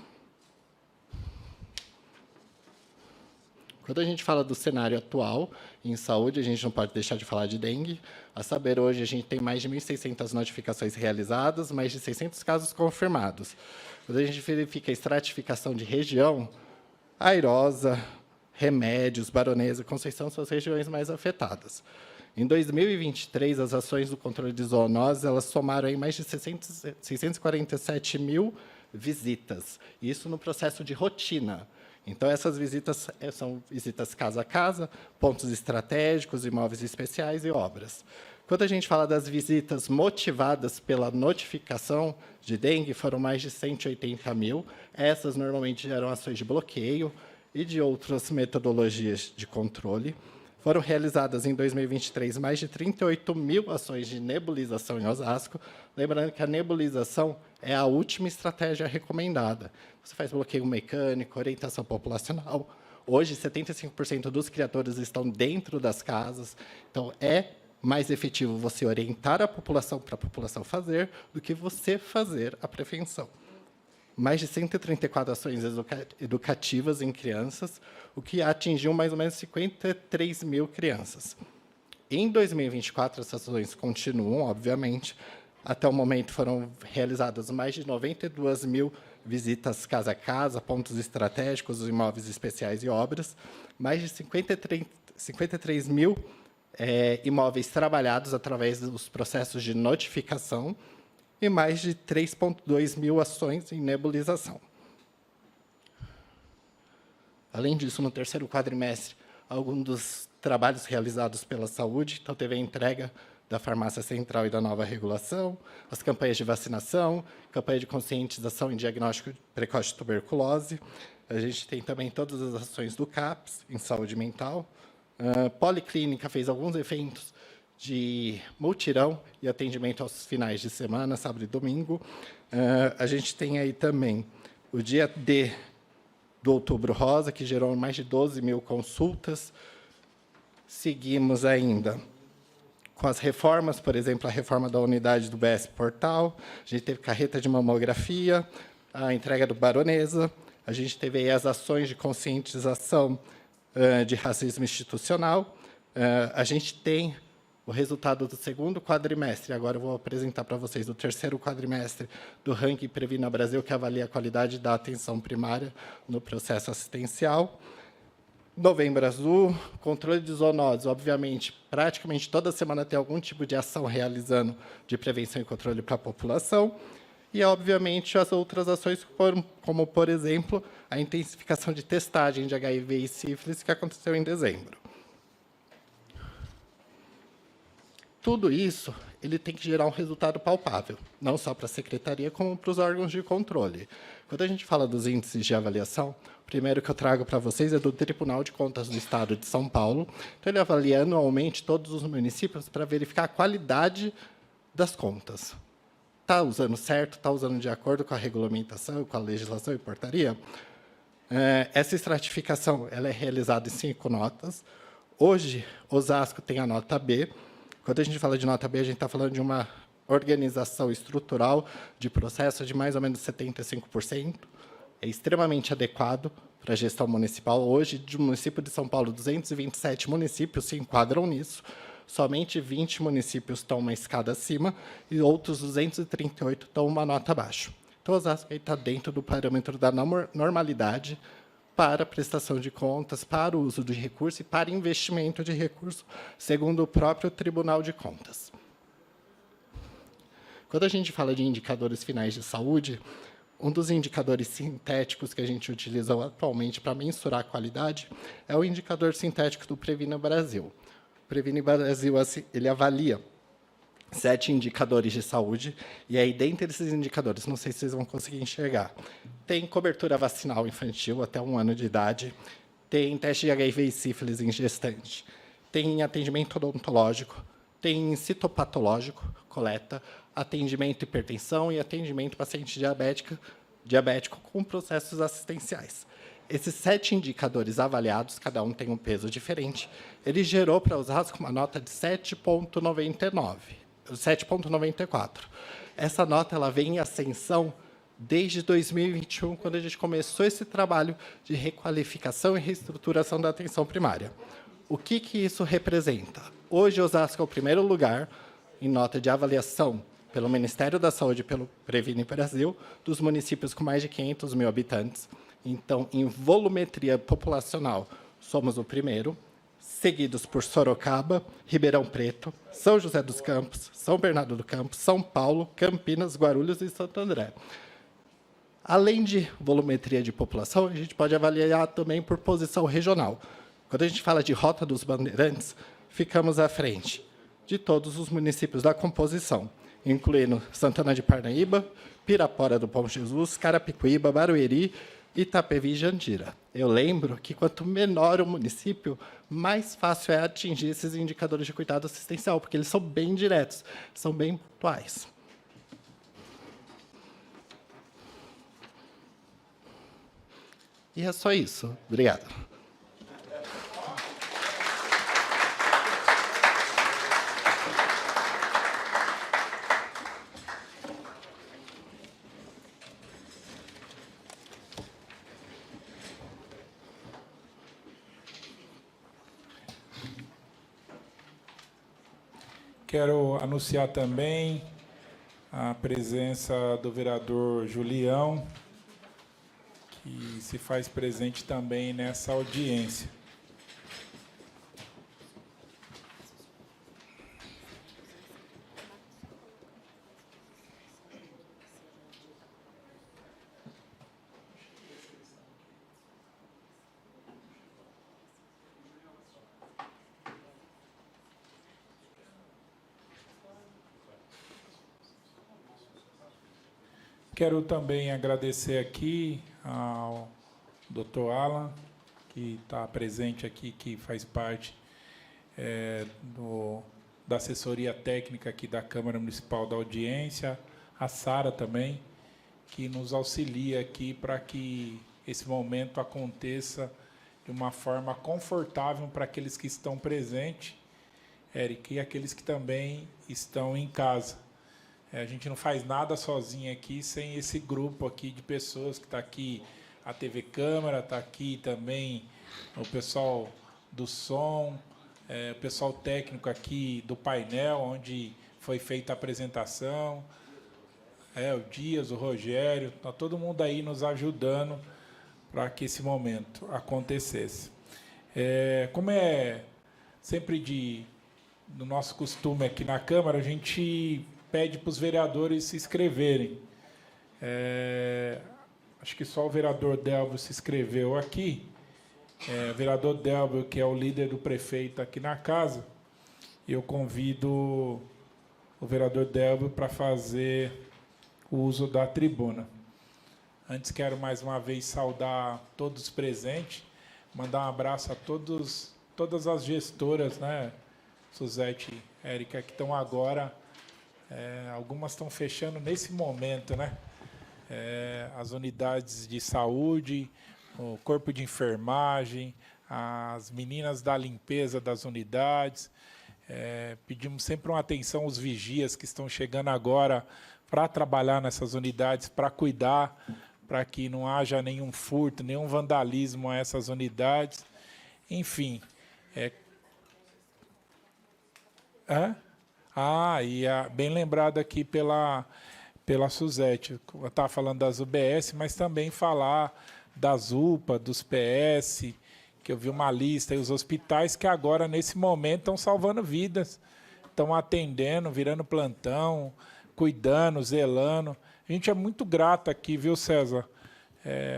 Quando a gente fala do cenário atual em saúde, a gente não pode deixar de falar de dengue. A saber, hoje, a gente tem mais de 1.600 notificações realizadas, mais de 600 casos confirmados. Quando a gente verifica a estratificação de região, Airosa, Remédios, Baronesa, Conceição são as regiões mais afetadas. Em 2023, as ações do controle de zoonoses elas somaram aí mais de 647 mil visitas. Isso no processo de rotina. Então, essas visitas são visitas casa a casa, pontos estratégicos, imóveis especiais e obras. Quando a gente fala das visitas motivadas pela notificação de dengue, foram mais de 180 mil. Essas, normalmente, geram ações de bloqueio e de outras metodologias de controle. Foram realizadas em 2023 mais de 38 mil ações de nebulização em Osasco. Lembrando que a nebulização é a última estratégia recomendada. Você faz bloqueio mecânico, orientação populacional. Hoje, 75% dos criadores estão dentro das casas. Então, é mais efetivo você orientar a população para a população fazer do que você fazer a prevenção. Mais de 134 ações educativas em crianças, o que atingiu mais ou menos 53 mil crianças. Em 2024, essas ações continuam, obviamente. Até o momento, foram realizadas mais de 92 mil visitas casa a casa, pontos estratégicos, imóveis especiais e obras, mais de 53 mil imóveis trabalhados através dos processos de notificação e mais de 3,2 mil ações em nebulização. Além disso, no terceiro quadrimestre, alguns dos trabalhos realizados pela saúde, então teve a entrega da farmácia central e da nova regulação, as campanhas de vacinação, campanha de conscientização em diagnóstico precoce de tuberculose. A gente tem também todas as ações do CAPS em saúde mental. Policlínica fez alguns eventos de mutirão e atendimento aos finais de semana, sábado e domingo. A gente tem aí também o dia D do Outubro Rosa, que gerou mais de 12 mil consultas. Seguimos ainda com as reformas, por exemplo, a reforma da unidade do BS Portal, a gente teve carreta de mamografia, a entrega do Baronesa, a gente teve aí as ações de conscientização de racismo institucional, a gente tem o resultado do segundo quadrimestre, agora eu vou apresentar para vocês o terceiro quadrimestre do ranking Previna Brasil, que avalia a qualidade da atenção primária no processo assistencial. Novembro Azul, controle de zoonoses, obviamente, praticamente toda semana tem algum tipo de ação realizando de prevenção e controle para a população. E, obviamente, as outras ações, como, por exemplo, a intensificação de testagem de HIV e sífilis, que aconteceu em dezembro. Tudo isso ele tem que gerar um resultado palpável, não só para a secretaria, como para os órgãos de controle. Quando a gente fala dos índices de avaliação, o primeiro que eu trago para vocês é do Tribunal de Contas do Estado de São Paulo. Então, ele avalia anualmente todos os municípios para verificar a qualidade das contas. Está usando certo? Está usando de acordo com a regulamentação, com a legislação e portaria? Essa estratificação ela é realizada em 5 notas. Hoje, Osasco tem a nota B. Quando a gente fala de nota B, a gente está falando de uma organização estrutural de processo de mais ou menos 75%. É extremamente adequado para a gestão municipal. Hoje, do município de São Paulo, 227 municípios se enquadram nisso. Somente 20 municípios estão uma escada acima e outros 238 estão uma nota abaixo. Então, Osasco está dentro do parâmetro da normalidade para prestação de contas, para o uso de recurso e para investimento de recurso, segundo o próprio Tribunal de Contas. Quando a gente fala de indicadores finais de saúde, um dos indicadores sintéticos que a gente utiliza atualmente para mensurar a qualidade é o indicador sintético do Previne Brasil. O Previne Brasil ele avalia 7 indicadores de saúde, e aí, dentre esses indicadores, não sei se vocês vão conseguir enxergar, tem cobertura vacinal infantil até 1 ano de idade, tem teste de HIV e sífilis em gestante, tem atendimento odontológico, tem citopatológico, coleta, atendimento hipertensão e atendimento paciente diabético com processos assistenciais. Esses 7 indicadores avaliados, cada um tem um peso diferente, ele gerou para Osasco uma nota de 7,94. Essa nota ela vem em ascensão desde 2021, quando a gente começou esse trabalho de requalificação e reestruturação da atenção primária. O que isso representa? Hoje, Osasco é o primeiro lugar em nota de avaliação pelo Ministério da Saúde e pelo Previne Brasil, dos municípios com mais de 500 mil habitantes. Então, em volumetria populacional, somos o primeiro, seguidos por Sorocaba, Ribeirão Preto, São José dos Campos, São Bernardo do Campo, São Paulo, Campinas, Guarulhos e Santo André. Além de volumetria de população, a gente pode avaliar também por posição regional. Quando a gente fala de Rota dos Bandeirantes, ficamos à frente de todos os municípios da composição, incluindo Santana de Parnaíba, Pirapora do Bom Jesus, Carapicuíba, Barueri, Itapevi e Jandira. Eu lembro que quanto menor o município, mais fácil é atingir esses indicadores de cuidado assistencial, porque eles são bem diretos, são bem pontuais. E é só isso. Obrigado. Quero anunciar também a presença do vereador Julião, que se faz presente também nessa audiência. Quero também agradecer aqui ao Dr. Alan, que está presente aqui, que faz parte da assessoria técnica aqui da Câmara Municipal da Audiência, a Sara também, que nos auxilia aqui para que esse momento aconteça de uma forma confortável para aqueles que estão presentes, Érica, e aqueles que também estão em casa. A gente não faz nada sozinho aqui, sem esse grupo aqui de pessoas que está aqui, a TV Câmara, está aqui também o pessoal do som, o pessoal técnico aqui do painel, onde foi feita a apresentação, o Dias, o Rogério, está todo mundo aí nos ajudando para que esse momento acontecesse. Como é sempre do nosso costume aqui na Câmara, a gente pede para os vereadores se inscreverem. Acho que só o vereador Delvio se inscreveu aqui. O vereador Delvio, que é o líder do prefeito aqui na casa, eu convido o vereador Delvio para fazer o uso da tribuna. Antes, quero mais uma vez saudar todos os presentes, mandar um abraço a todas as gestoras, né, Suzete e Érica, que estão agora. Algumas estão fechando nesse momento, né? As unidades de saúde, o corpo de enfermagem, as meninas da limpeza das unidades. Pedimos sempre uma atenção aos vigias que estão chegando agora para trabalhar nessas unidades, para cuidar, para que não haja nenhum furto, nenhum vandalismo a essas unidades. Enfim. Bem lembrado aqui pela Suzete. Eu estava falando das UBS, mas também falar das UPA, dos PS, que eu vi uma lista, e os hospitais que agora, nesse momento, estão salvando vidas, estão atendendo, virando plantão, cuidando, zelando. A gente é muito grato aqui, viu, César?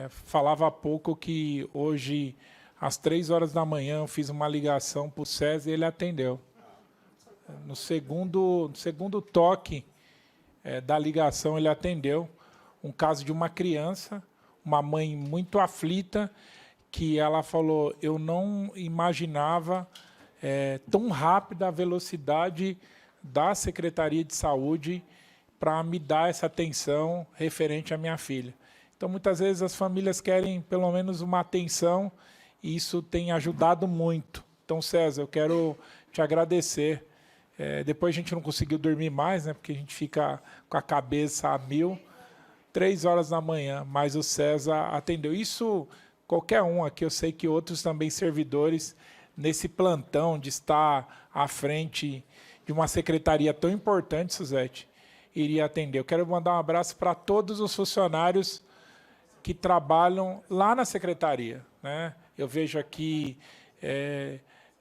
Falava há pouco que hoje, às 3h da manhã, eu fiz uma ligação para o César e ele atendeu. No segundo toque da ligação, ele atendeu um caso de uma criança, uma mãe muito aflita, que ela falou, eu não imaginava tão rápida a velocidade da Secretaria de Saúde para me dar essa atenção referente à minha filha. Então, muitas vezes, as famílias querem, pelo menos, uma atenção, e isso tem ajudado muito. Então, César, eu quero te agradecer. Depois a gente não conseguiu dormir mais, né, porque a gente fica com a cabeça a mil. 3h da manhã, mas o César atendeu. Isso, qualquer um aqui, eu sei que outros também servidores, nesse plantão de estar à frente de uma secretaria tão importante, Suzete, iria atender. Eu quero mandar um abraço para todos os funcionários que trabalham lá na secretaria, né? Eu vejo aqui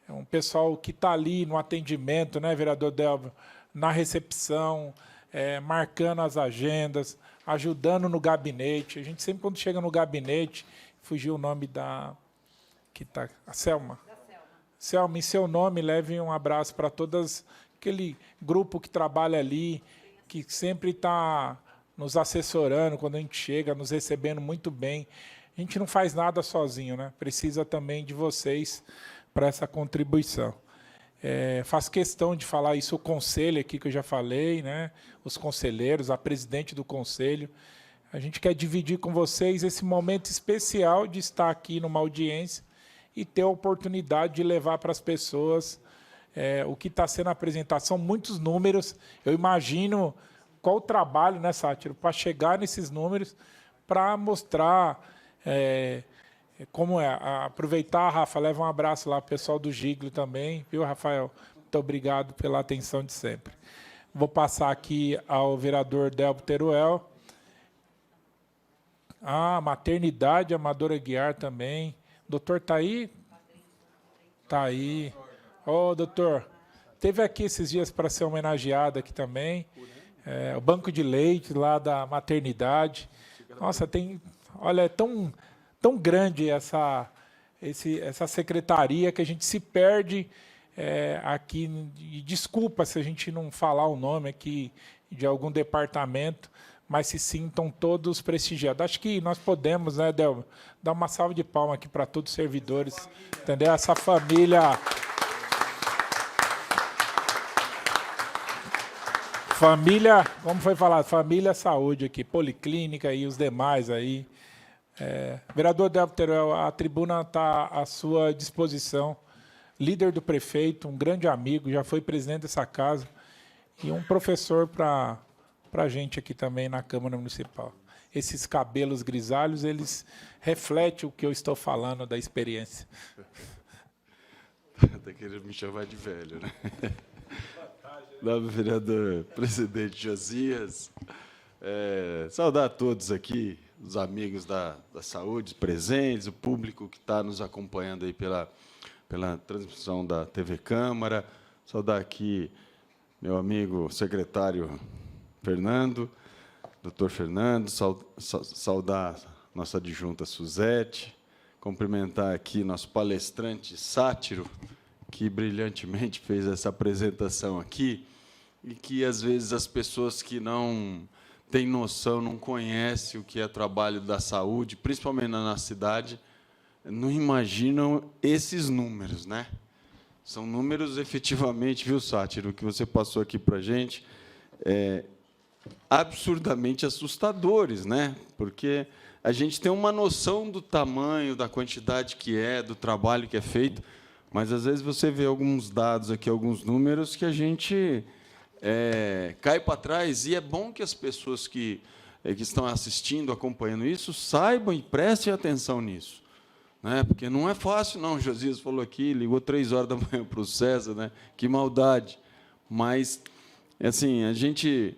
um pessoal que está ali no atendimento, né, vereador Delvio, na recepção, marcando as agendas, ajudando no gabinete. A gente sempre, quando chega no gabinete, fugiu o nome a Selma. Selma, em seu nome, leve um abraço para todas aquele grupo que trabalha ali, que sempre está nos assessorando quando a gente chega, nos recebendo muito bem. A gente não faz nada sozinho, né? Precisa também de vocês para essa contribuição. Faço questão de falar isso, o conselho aqui que eu já falei, né? Os conselheiros, a presidente do conselho. A gente quer dividir com vocês esse momento especial de estar aqui numa audiência e ter a oportunidade de levar para as pessoas o que está sendo apresentado. São muitos números. Eu imagino qual o trabalho, né, Sátiro, para chegar nesses números, para mostrar como é. Aproveitar, Rafa, leva um abraço lá para o pessoal do Giglio também, viu, Rafael? Muito obrigado pela atenção de sempre. Vou passar aqui ao vereador Delbo Teruel. Maternidade, Amadora Guiar também. Doutor está aí? Está aí. Doutor, teve aqui esses dias para ser homenageado aqui também. O banco de leite lá da maternidade. Nossa, olha, é tão grande essa secretaria que a gente se perde aqui. E desculpa se a gente não falar o nome aqui de algum departamento, mas se sintam todos prestigiados. Acho que nós podemos, né, Delvio, dar uma salva de palmas aqui para todos os servidores, entendeu? Essa família... Família, como foi falado, família saúde aqui, policlínica e os demais aí. Vereador Delbo Teruel, a tribuna está à sua disposição. Líder do prefeito, um grande amigo, já foi presidente dessa casa, e um professor para a gente aqui também na Câmara Municipal. Esses cabelos grisalhos, eles refletem o que eu estou falando da experiência. Está querendo me chamar de velho, né? Nobre vereador presidente Josias, saudar a todos aqui, os amigos da saúde presentes, o público que está nos acompanhando aí pela transmissão da TV Câmara, saudar aqui meu amigo secretário Fernando, doutor Fernando, saudar nossa adjunta Suzete, cumprimentar aqui nosso palestrante Sátiro, que brilhantemente fez essa apresentação aqui, e que, às vezes, as pessoas que não têm noção, não conhecem o que é trabalho da saúde, principalmente na nossa cidade, não imaginam esses números, né? São números, efetivamente, viu, Sátiro, que você passou aqui para a gente, absurdamente assustadores, né? Porque a gente tem uma noção do tamanho, da quantidade que do trabalho que é feito, mas, às vezes, você vê alguns dados aqui, alguns números que a gente cai para trás, e é bom que as pessoas que que estão assistindo, acompanhando isso, saibam e prestem atenção nisso. Né? Porque não é fácil, não. O Josias falou aqui, ligou 3h para o César, né? Que maldade. Mas, assim, a gente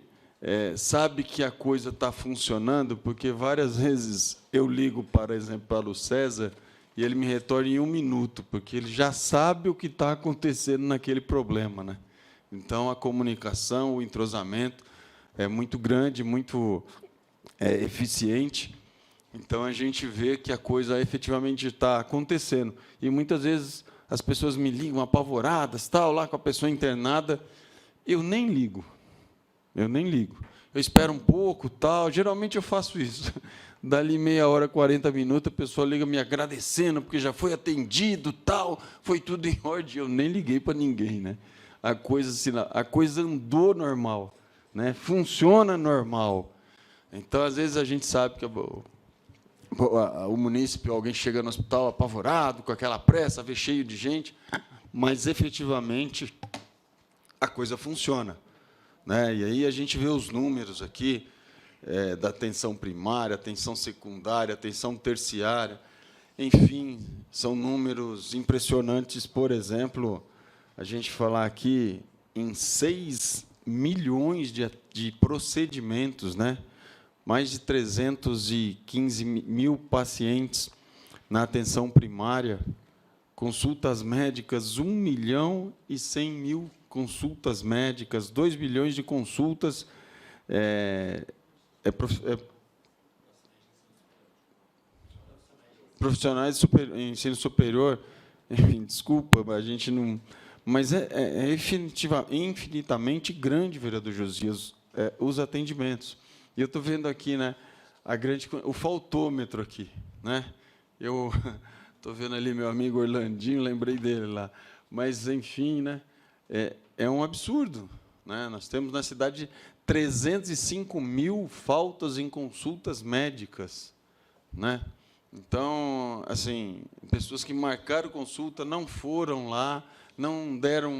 sabe que a coisa está funcionando, porque várias vezes eu ligo, por exemplo, para o César, e ele me retorna em 1 minuto, porque ele já sabe o que está acontecendo naquele problema. Né? Então, a comunicação, o entrosamento é muito grande, muito eficiente. Então, a gente vê que a coisa efetivamente está acontecendo. E, muitas vezes, as pessoas me ligam apavoradas, tal, lá com a pessoa internada. Eu nem ligo. Eu nem ligo. Eu espero um pouco, tal. Geralmente, eu faço isso. Dali meia hora, 40 minutos, a pessoa liga me agradecendo, porque já foi atendido, tal, foi tudo em ordem. Eu nem liguei para ninguém. Né? A coisa andou normal. Né? Funciona normal. Então, às vezes, a gente sabe que o munícipe, alguém chega no hospital apavorado, com aquela pressa, vê cheio de gente, mas, efetivamente, a coisa funciona. Né? E aí a gente vê os números aqui da atenção primária, atenção secundária, atenção terciária. Enfim, são números impressionantes. Por exemplo, a gente falar aqui em 6 milhões de procedimentos, né? Mais de 315 mil pacientes na atenção primária, consultas médicas, 1.100.000 consultas médicas, 2 bilhões de consultas profissionais de ensino superior. Enfim, desculpa, a gente não... Mas infinitamente grande, vereador Josias, os atendimentos. E eu estou vendo aqui, né, o faltômetro aqui. Né? Eu estou vendo ali meu amigo Orlandinho, lembrei dele lá. Mas, enfim, né, é um absurdo. Né? Nós temos na cidade 305 mil faltas em consultas médicas. Né? Então, assim, pessoas que marcaram consulta não foram lá, não deram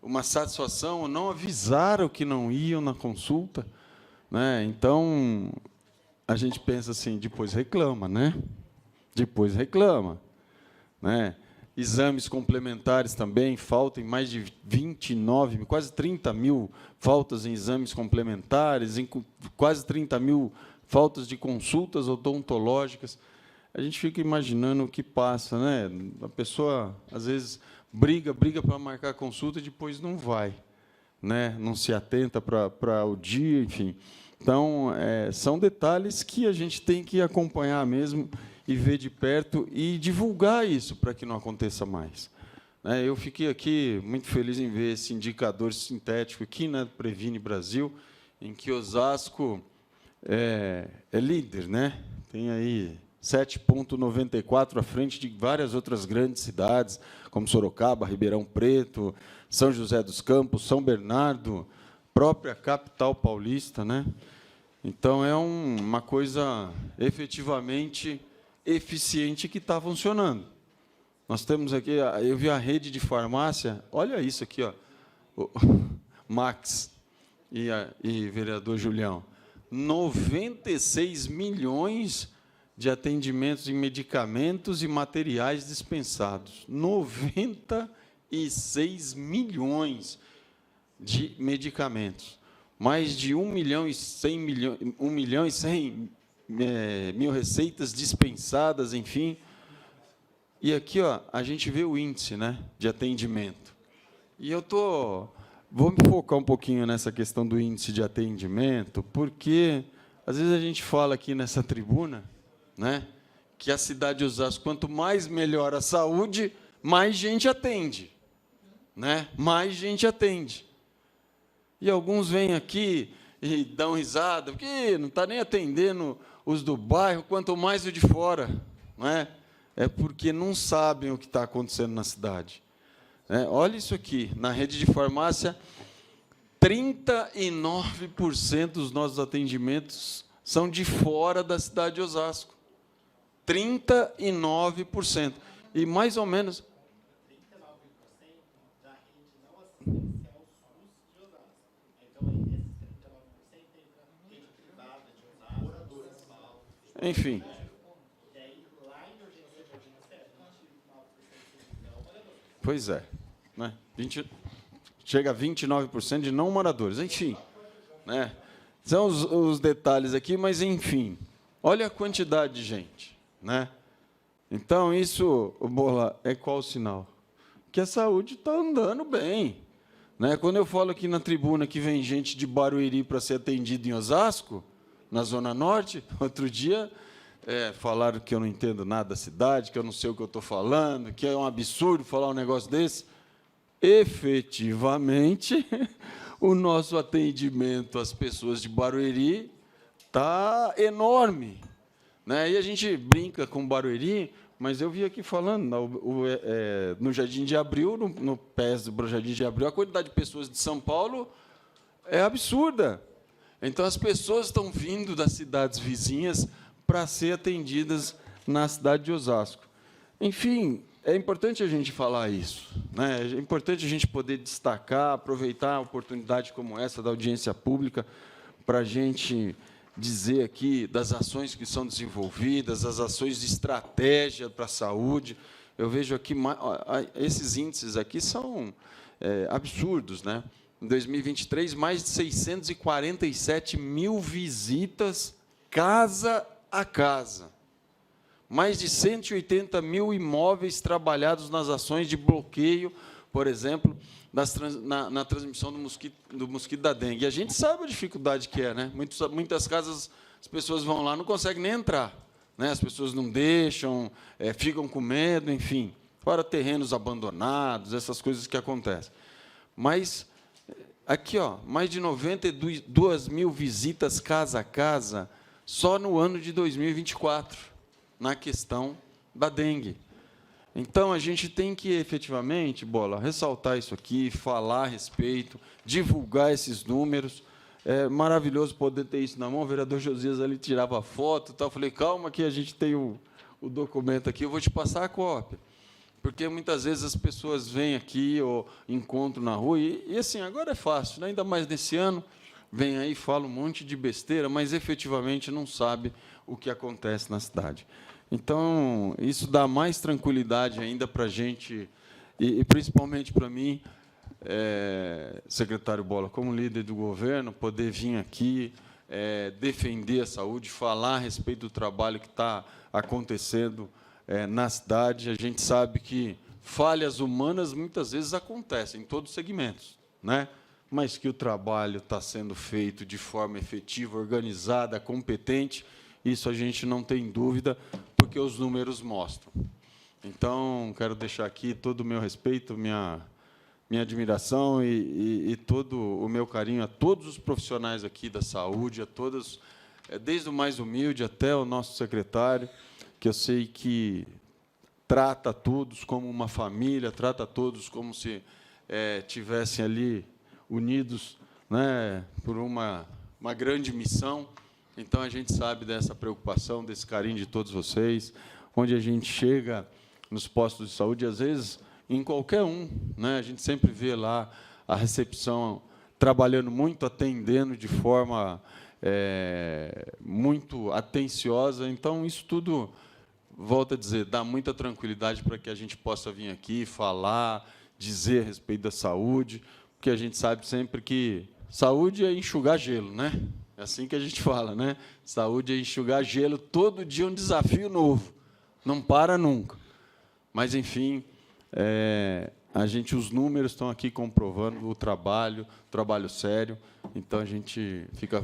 uma satisfação, não avisaram que não iam na consulta. Né? Então, a gente pensa assim, depois reclama, né? Depois reclama. Né? Exames complementares também, faltam mais de 29, quase 30 mil faltas em exames complementares, quase 30 mil faltas de consultas odontológicas. A gente fica imaginando o que passa. Né? A pessoa, às vezes, briga para marcar a consulta e depois não vai. Né? Não se atenta para o dia, enfim. Então, são detalhes que a gente tem que acompanhar mesmo e ver de perto e divulgar isso para que não aconteça mais. Eu fiquei aqui muito feliz em ver esse indicador sintético aqui na Previne Brasil, em que Osasco é líder, né? Tem aí 7,94 à frente de várias outras grandes cidades, como Sorocaba, Ribeirão Preto, São José dos Campos, São Bernardo, própria capital paulista. Né? Então, é uma coisa efetivamente eficiente que está funcionando. Nós temos aqui, eu vi a rede de farmácia, olha isso aqui, ó, o Max e vereador Julião, 96 milhões de atendimentos em medicamentos e materiais dispensados. 96 milhões de medicamentos. Mais de 1.100.000 receitas dispensadas, enfim. E aqui, ó, a gente vê o índice, né, de atendimento. E eu vou me focar um pouquinho nessa questão do índice de atendimento, porque, às vezes, a gente fala aqui nessa tribuna, né, que a cidade de Osasco, quanto mais melhora a saúde, mais gente atende. Né? Mais gente atende. E alguns vêm aqui e dão risada, porque não está nem atendendo os do bairro, quanto mais o de fora. Não é? É porque não sabem o que está acontecendo na cidade. Olha isso aqui, na rede de farmácia, 39% dos nossos atendimentos são de fora da cidade de Osasco. 39%. E, mais ou menos... Enfim. Pois é. Né? Chega a 29% de não moradores. Enfim. Né? São os detalhes aqui, mas, enfim. Olha a quantidade de gente. Né? Então, isso, Bola, é qual o sinal? Que a saúde está andando bem. Né? Quando eu falo aqui na tribuna que vem gente de Barueri para ser atendido em Osasco, na Zona Norte, outro dia falaram que eu não entendo nada da cidade, que eu não sei o que eu estou falando, que é um absurdo falar um negócio desse. Efetivamente, o nosso atendimento às pessoas de Barueri está enorme. Né? E a gente brinca com Barueri, mas eu vi aqui falando, no Jardim de Abril, no PES do Jardim de Abril, a quantidade de pessoas de São Paulo é absurda. Então, as pessoas estão vindo das cidades vizinhas para ser atendidas na cidade de Osasco. Enfim, é importante a gente falar isso. Né? É importante a gente poder destacar, aproveitar a oportunidade como essa da audiência pública para a gente dizer aqui das ações que são desenvolvidas, as ações de estratégia para a saúde. Eu vejo aqui, esses índices aqui são absurdos. Né? Em 2023, mais de 647 mil visitas casa a casa. Mais de 180 mil imóveis trabalhados nas ações de bloqueio, por exemplo, na transmissão do mosquito da dengue. E a gente sabe a dificuldade que é. Né? Muitas casas, as pessoas vão lá, não conseguem nem entrar. Né? As pessoas não deixam, ficam com medo, enfim. Fora terrenos abandonados, essas coisas que acontecem. Mas, aqui, mais de 92 mil visitas casa a casa, só no ano de 2024, na questão da dengue. Então, a gente tem que, efetivamente, Bola, ressaltar isso aqui, falar a respeito, divulgar esses números. É maravilhoso poder ter isso na mão. O vereador Josias ali tirava foto. Eu falei, calma que a gente tem o documento aqui, eu vou te passar a cópia. Porque, muitas vezes, as pessoas vêm aqui ou encontram na rua, e assim, agora é fácil, né? Ainda mais nesse ano, vem aí, fala um monte de besteira, mas, efetivamente, não sabe o que acontece na cidade. Então, isso dá mais tranquilidade ainda para a gente, e principalmente para mim, secretário Bola, como líder do governo, poder vir aqui, defender a saúde, falar a respeito do trabalho que está acontecendo na cidade. A gente sabe que falhas humanas, muitas vezes, acontecem em todos os segmentos, né? Mas que o trabalho está sendo feito de forma efetiva, organizada, competente, isso a gente não tem dúvida, porque os números mostram. Então, quero deixar aqui todo o meu respeito, minha admiração e todo o meu carinho a todos os profissionais aqui da saúde, a todos, desde o mais humilde até o nosso secretário, que eu sei que trata todos como uma família, trata todos como se tivessem ali unidos, né, por uma grande missão. Então, a gente sabe dessa preocupação, desse carinho de todos vocês, onde a gente chega nos postos de saúde, às vezes, em qualquer um. Né? A gente sempre vê lá a recepção trabalhando muito, atendendo de forma muito atenciosa. Então, isso tudo, volto a dizer, dá muita tranquilidade para que a gente possa vir aqui falar, dizer a respeito da saúde, porque a gente sabe sempre que saúde é enxugar gelo, né? É assim que a gente fala, né? Saúde é enxugar gelo, todo dia um desafio novo, não para nunca. Mas, enfim, os números estão aqui comprovando o trabalho sério, então a gente fica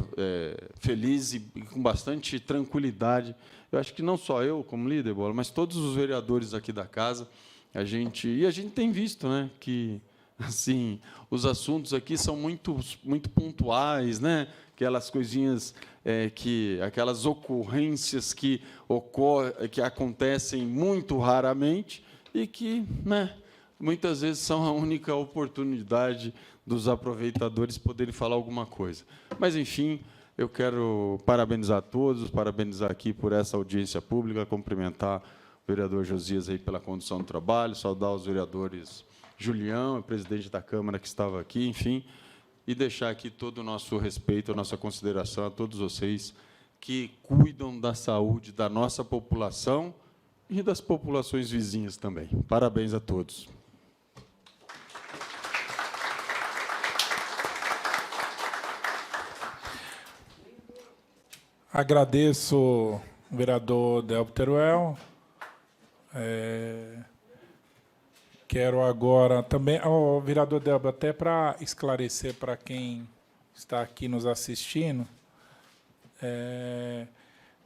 feliz e com bastante tranquilidade. Eu acho que não só eu, como líder, Bola, mas todos os vereadores aqui da casa, a gente tem visto, né, que assim, os assuntos aqui são muito pontuais, né? Aquelas coisinhas, aquelas ocorrências que acontecem muito raramente e que, né, muitas vezes são a única oportunidade dos aproveitadores poderem falar alguma coisa. Mas, enfim, eu quero parabenizar a todos, parabenizar aqui por essa audiência pública, cumprimentar o vereador Josias aí pela condução do trabalho, saudar os vereadores Julião, o presidente da Câmara que estava aqui, enfim, e deixar aqui todo o nosso respeito, a nossa consideração a todos vocês que cuidam da saúde da nossa população e das populações vizinhas também. Parabéns a todos. Agradeço o vereador Delbo Teruel. Quero agora também, vereador Delbo, até para esclarecer para quem está aqui nos assistindo,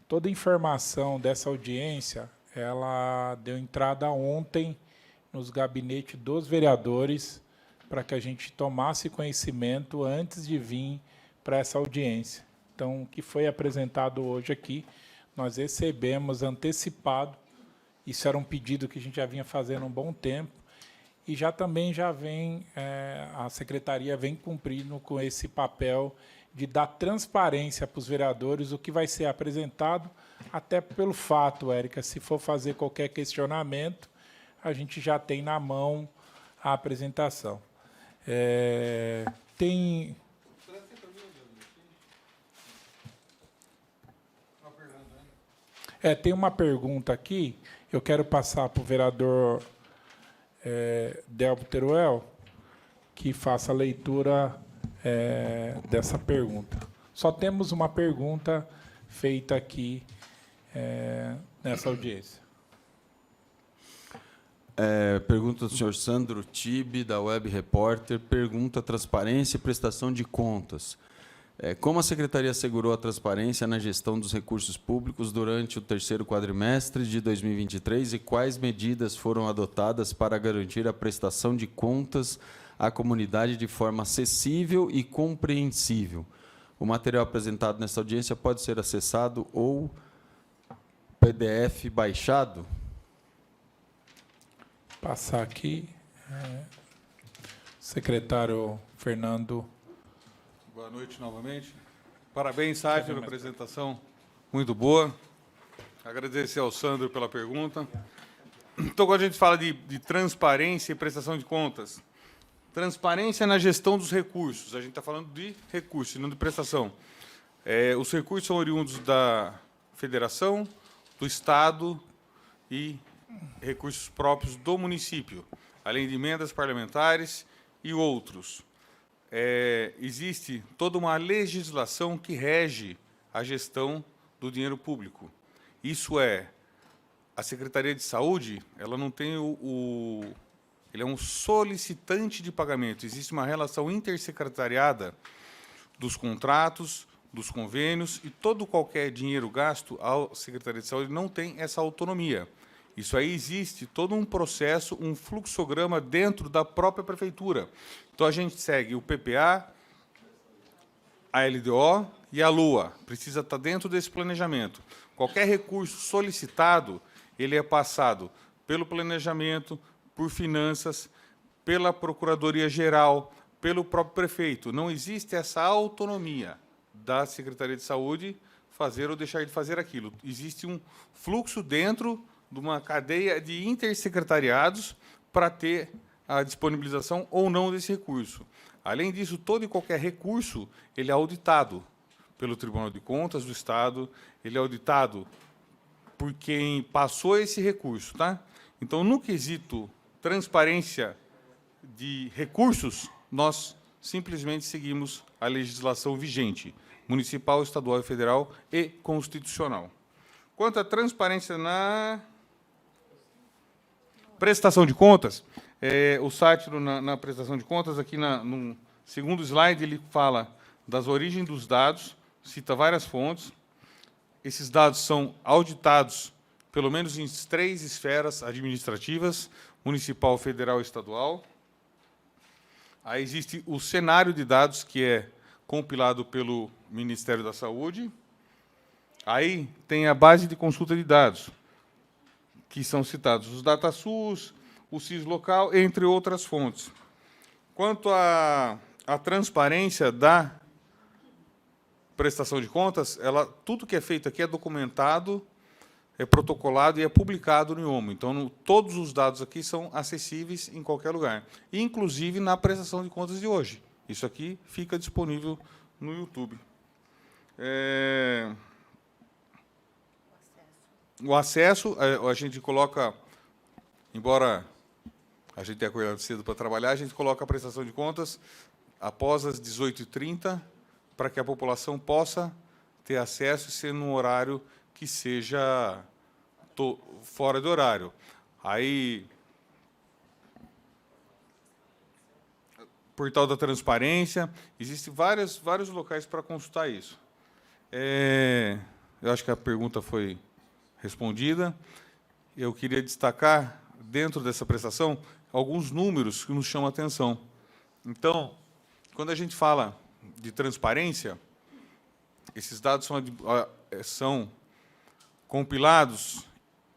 toda informação dessa audiência, ela deu entrada ontem nos gabinetes dos vereadores para que a gente tomasse conhecimento antes de vir para essa audiência. Então, o que foi apresentado hoje aqui, nós recebemos antecipado. Isso era um pedido que a gente já vinha fazendo há um bom tempo. E já vem, a secretaria vem cumprindo com esse papel de dar transparência para os vereadores, o que vai ser apresentado, até pelo fato, Érica, se for fazer qualquer questionamento, a gente já tem na mão a apresentação. Tem uma pergunta aqui, eu quero passar para o vereador Delbo Teruel, que faça a leitura dessa pergunta. Só temos uma pergunta feita aqui nessa audiência. Pergunta do senhor Sandro Tibe, da Web Repórter, pergunta transparência e prestação de contas. Como a Secretaria assegurou a transparência na gestão dos recursos públicos durante o terceiro quadrimestre de 2023 e quais medidas foram adotadas para garantir a prestação de contas à comunidade de forma acessível e compreensível? O material apresentado nesta audiência pode ser acessado ou PDF baixado? Passar aqui. Secretário Fernando. Boa noite novamente. Parabéns, Sátiro, pela apresentação muito boa. Agradecer ao Sandro pela pergunta. Então, quando a gente fala de transparência e prestação de contas, transparência na gestão dos recursos. A gente está falando de recursos, não de prestação. Os recursos são oriundos da Federação, do Estado e recursos próprios do município, além de emendas parlamentares e outros. Existe toda uma legislação que rege a gestão do dinheiro público. Isso a Secretaria de Saúde, ela não tem ele é um solicitante de pagamento. Existe uma relação intersecretariada dos contratos, dos convênios, e qualquer dinheiro gasto, a Secretaria de Saúde não tem essa autonomia. Isso aí existe todo um processo, um fluxograma dentro da própria prefeitura. Então, a gente segue o PPA, a LDO e a LUA. Precisa estar dentro desse planejamento. Qualquer recurso solicitado, ele é passado pelo planejamento, por finanças, pela Procuradoria-Geral, pelo próprio prefeito. Não existe essa autonomia da Secretaria de Saúde fazer ou deixar de fazer aquilo. Existe um fluxo dentro de uma cadeia de intersecretariados para ter a disponibilização ou não desse recurso. Além disso, todo e qualquer recurso ele é auditado pelo Tribunal de Contas do Estado, ele é auditado por quem passou esse recurso. Tá? Então, no quesito transparência de recursos, nós simplesmente seguimos a legislação vigente, municipal, estadual e federal e constitucional. Quanto à transparência na prestação de contas, o Sátiro, na prestação de contas, aqui no segundo slide, ele fala das origens dos dados, cita várias fontes. Esses dados são auditados, pelo menos em 3 esferas administrativas, municipal, federal e estadual. Aí existe o cenário de dados, que é compilado pelo Ministério da Saúde. Aí tem a base de consulta de dados, que são citados os DataSUS, o CIS local, entre outras fontes. Quanto à transparência da prestação de contas, tudo que é feito aqui é documentado, é protocolado e é publicado no IOMO. Então, todos os dados aqui são acessíveis em qualquer lugar, inclusive na prestação de contas de hoje. Isso aqui fica disponível no YouTube. O acesso, a gente coloca, embora a gente tenha acordado cedo para trabalhar, a gente coloca a prestação de contas após as 18h30, para que a população possa ter acesso e ser num horário que seja fora do horário. Aí, portal da transparência, existem vários locais para consultar isso. Eu acho que a pergunta foi respondida. Eu queria destacar, dentro dessa prestação, alguns números que nos chamam a atenção. Então, quando a gente fala de transparência, esses dados são compilados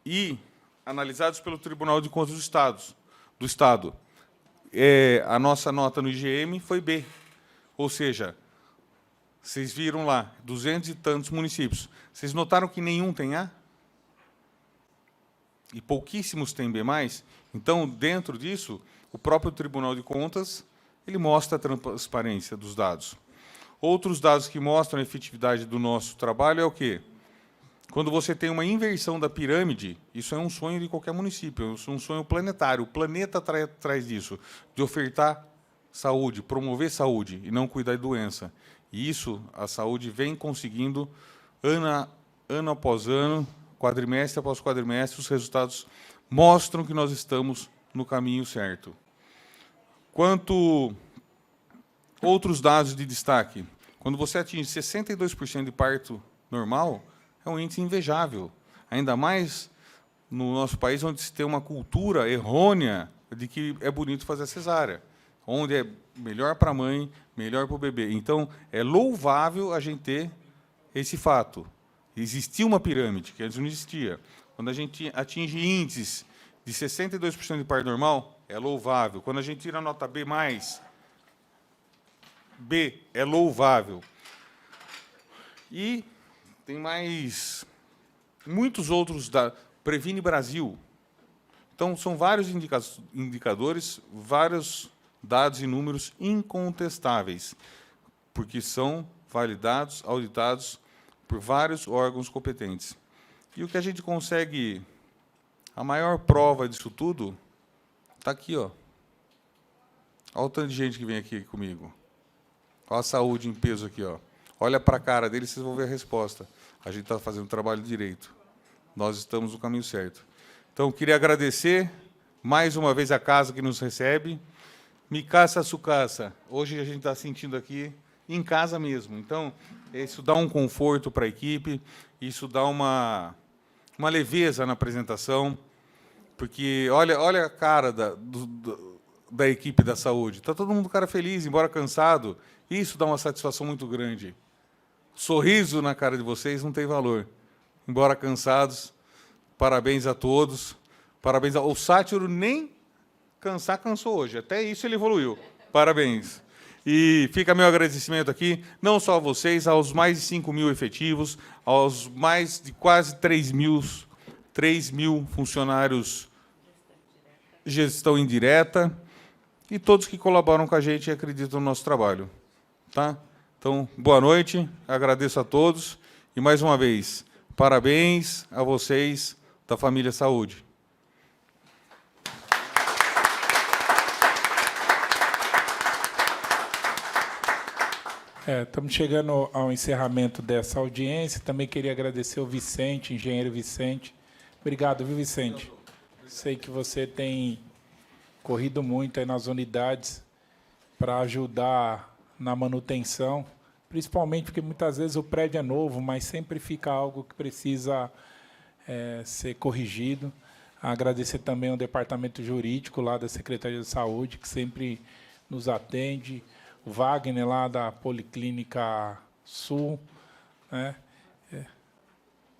e analisados pelo Tribunal de Contas do Estado. A nossa nota no IGM foi B, ou seja, vocês viram lá, 200 e tantos municípios. Vocês notaram que nenhum tem A? E pouquíssimos têm B+. Então, dentro disso, o próprio Tribunal de Contas ele mostra a transparência dos dados. Outros dados que mostram a efetividade do nosso trabalho é o quê? Quando você tem uma inversão da pirâmide, isso é um sonho de qualquer município, é um sonho planetário. O planeta traz disso, de ofertar saúde, promover saúde e não cuidar de doença. E isso a saúde vem conseguindo ano após ano, quadrimestre após quadrimestre, os resultados mostram que nós estamos no caminho certo. Quanto outros dados de destaque, quando você atinge 62% de parto normal, é um índice invejável, ainda mais no nosso país, onde se tem uma cultura errônea de que é bonito fazer a cesárea, onde é melhor para a mãe, melhor para o bebê. Então, é louvável a gente ter esse fato. Existia uma pirâmide, que antes não existia. Quando a gente atinge índices de 62% de parto normal, é louvável. Quando a gente tira a nota B+, B é louvável. E tem mais muitos outros da Previne Brasil. Então, são vários indicadores, vários dados e números incontestáveis, porque são validados, auditados por vários órgãos competentes. E o que a gente consegue, a maior prova disso tudo, está aqui, ó. Olha o tanto de gente que vem aqui comigo. Olha a saúde em peso aqui, ó. Olha para a cara dele, vocês vão ver a resposta. A gente está fazendo o trabalho direito. Nós estamos no caminho certo. Então, queria agradecer mais uma vez a casa que nos recebe. Mi casa, su casa. Hoje a gente está sentindo aqui em casa mesmo. Então, isso dá um conforto para a equipe, isso dá uma leveza na apresentação, porque olha a cara da equipe da saúde. Está todo mundo cara feliz, embora cansado. Isso dá uma satisfação muito grande. Sorriso na cara de vocês não tem valor. Embora cansados, parabéns a todos. Parabéns ao Sátiro, nem cansou hoje. Até isso ele evoluiu. Parabéns. E fica meu agradecimento aqui, não só a vocês, aos mais de 5.000 efetivos, aos mais de quase 3.000 funcionários gestão indireta e todos que colaboram com a gente e acreditam no nosso trabalho. Tá? Então, boa noite, agradeço a todos e, mais uma vez, parabéns a vocês da família Saúde. Estamos chegando ao encerramento dessa audiência. Também queria agradecer ao Vicente, engenheiro Vicente. Obrigado, viu, Vicente? Sei que você tem corrido muito aí nas unidades para ajudar na manutenção, principalmente porque muitas vezes o prédio é novo, mas sempre fica algo que precisa ser corrigido. Agradecer também ao departamento jurídico lá da Secretaria de Saúde, que sempre nos atende, o Wagner, lá da Policlínica Sul. Né?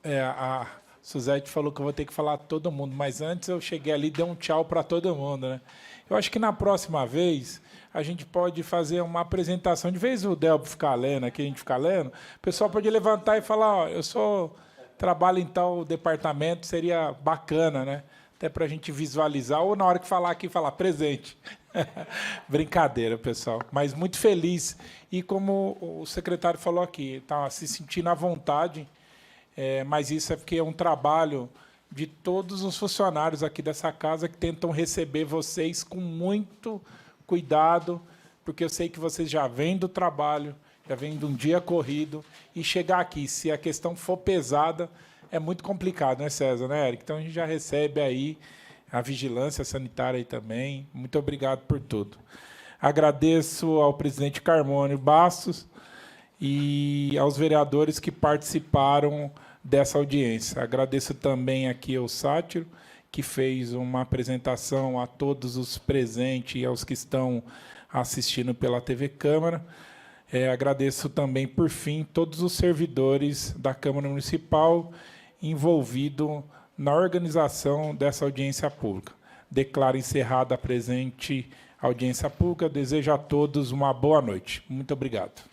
A Suzete falou que eu vou ter que falar todo mundo, mas antes eu cheguei ali e dei um tchau para todo mundo. Né? Eu acho que na próxima vez a gente pode fazer uma apresentação. De vez o Delbo ficar lendo, aqui a gente ficar lendo, o pessoal pode levantar e falar, ó, eu trabalho em tal departamento, seria bacana, né? Até para a gente visualizar, ou na hora que falar aqui, falar presente. Brincadeira, pessoal. Mas muito feliz. E como o secretário falou aqui, está se sentindo à vontade mas isso é porque é um trabalho de todos os funcionários aqui dessa casa que tentam receber vocês com muito cuidado, porque eu sei que vocês já vêm do trabalho, já vêm de um dia corrido, e chegar aqui, se a questão for pesada, é muito complicado, né, César, né, Eric? Então, a gente já recebe aí a vigilância sanitária aí também. Muito obrigado por tudo. Agradeço ao presidente Carmônio Bastos e aos vereadores que participaram dessa audiência. Agradeço também aqui ao Sátiro, que fez uma apresentação a todos os presentes e aos que estão assistindo pela TV Câmara. Agradeço também, por fim, todos os servidores da Câmara Municipal envolvidos na organização dessa audiência pública. Declaro encerrada a presente audiência pública. Desejo a todos uma boa noite. Muito obrigado.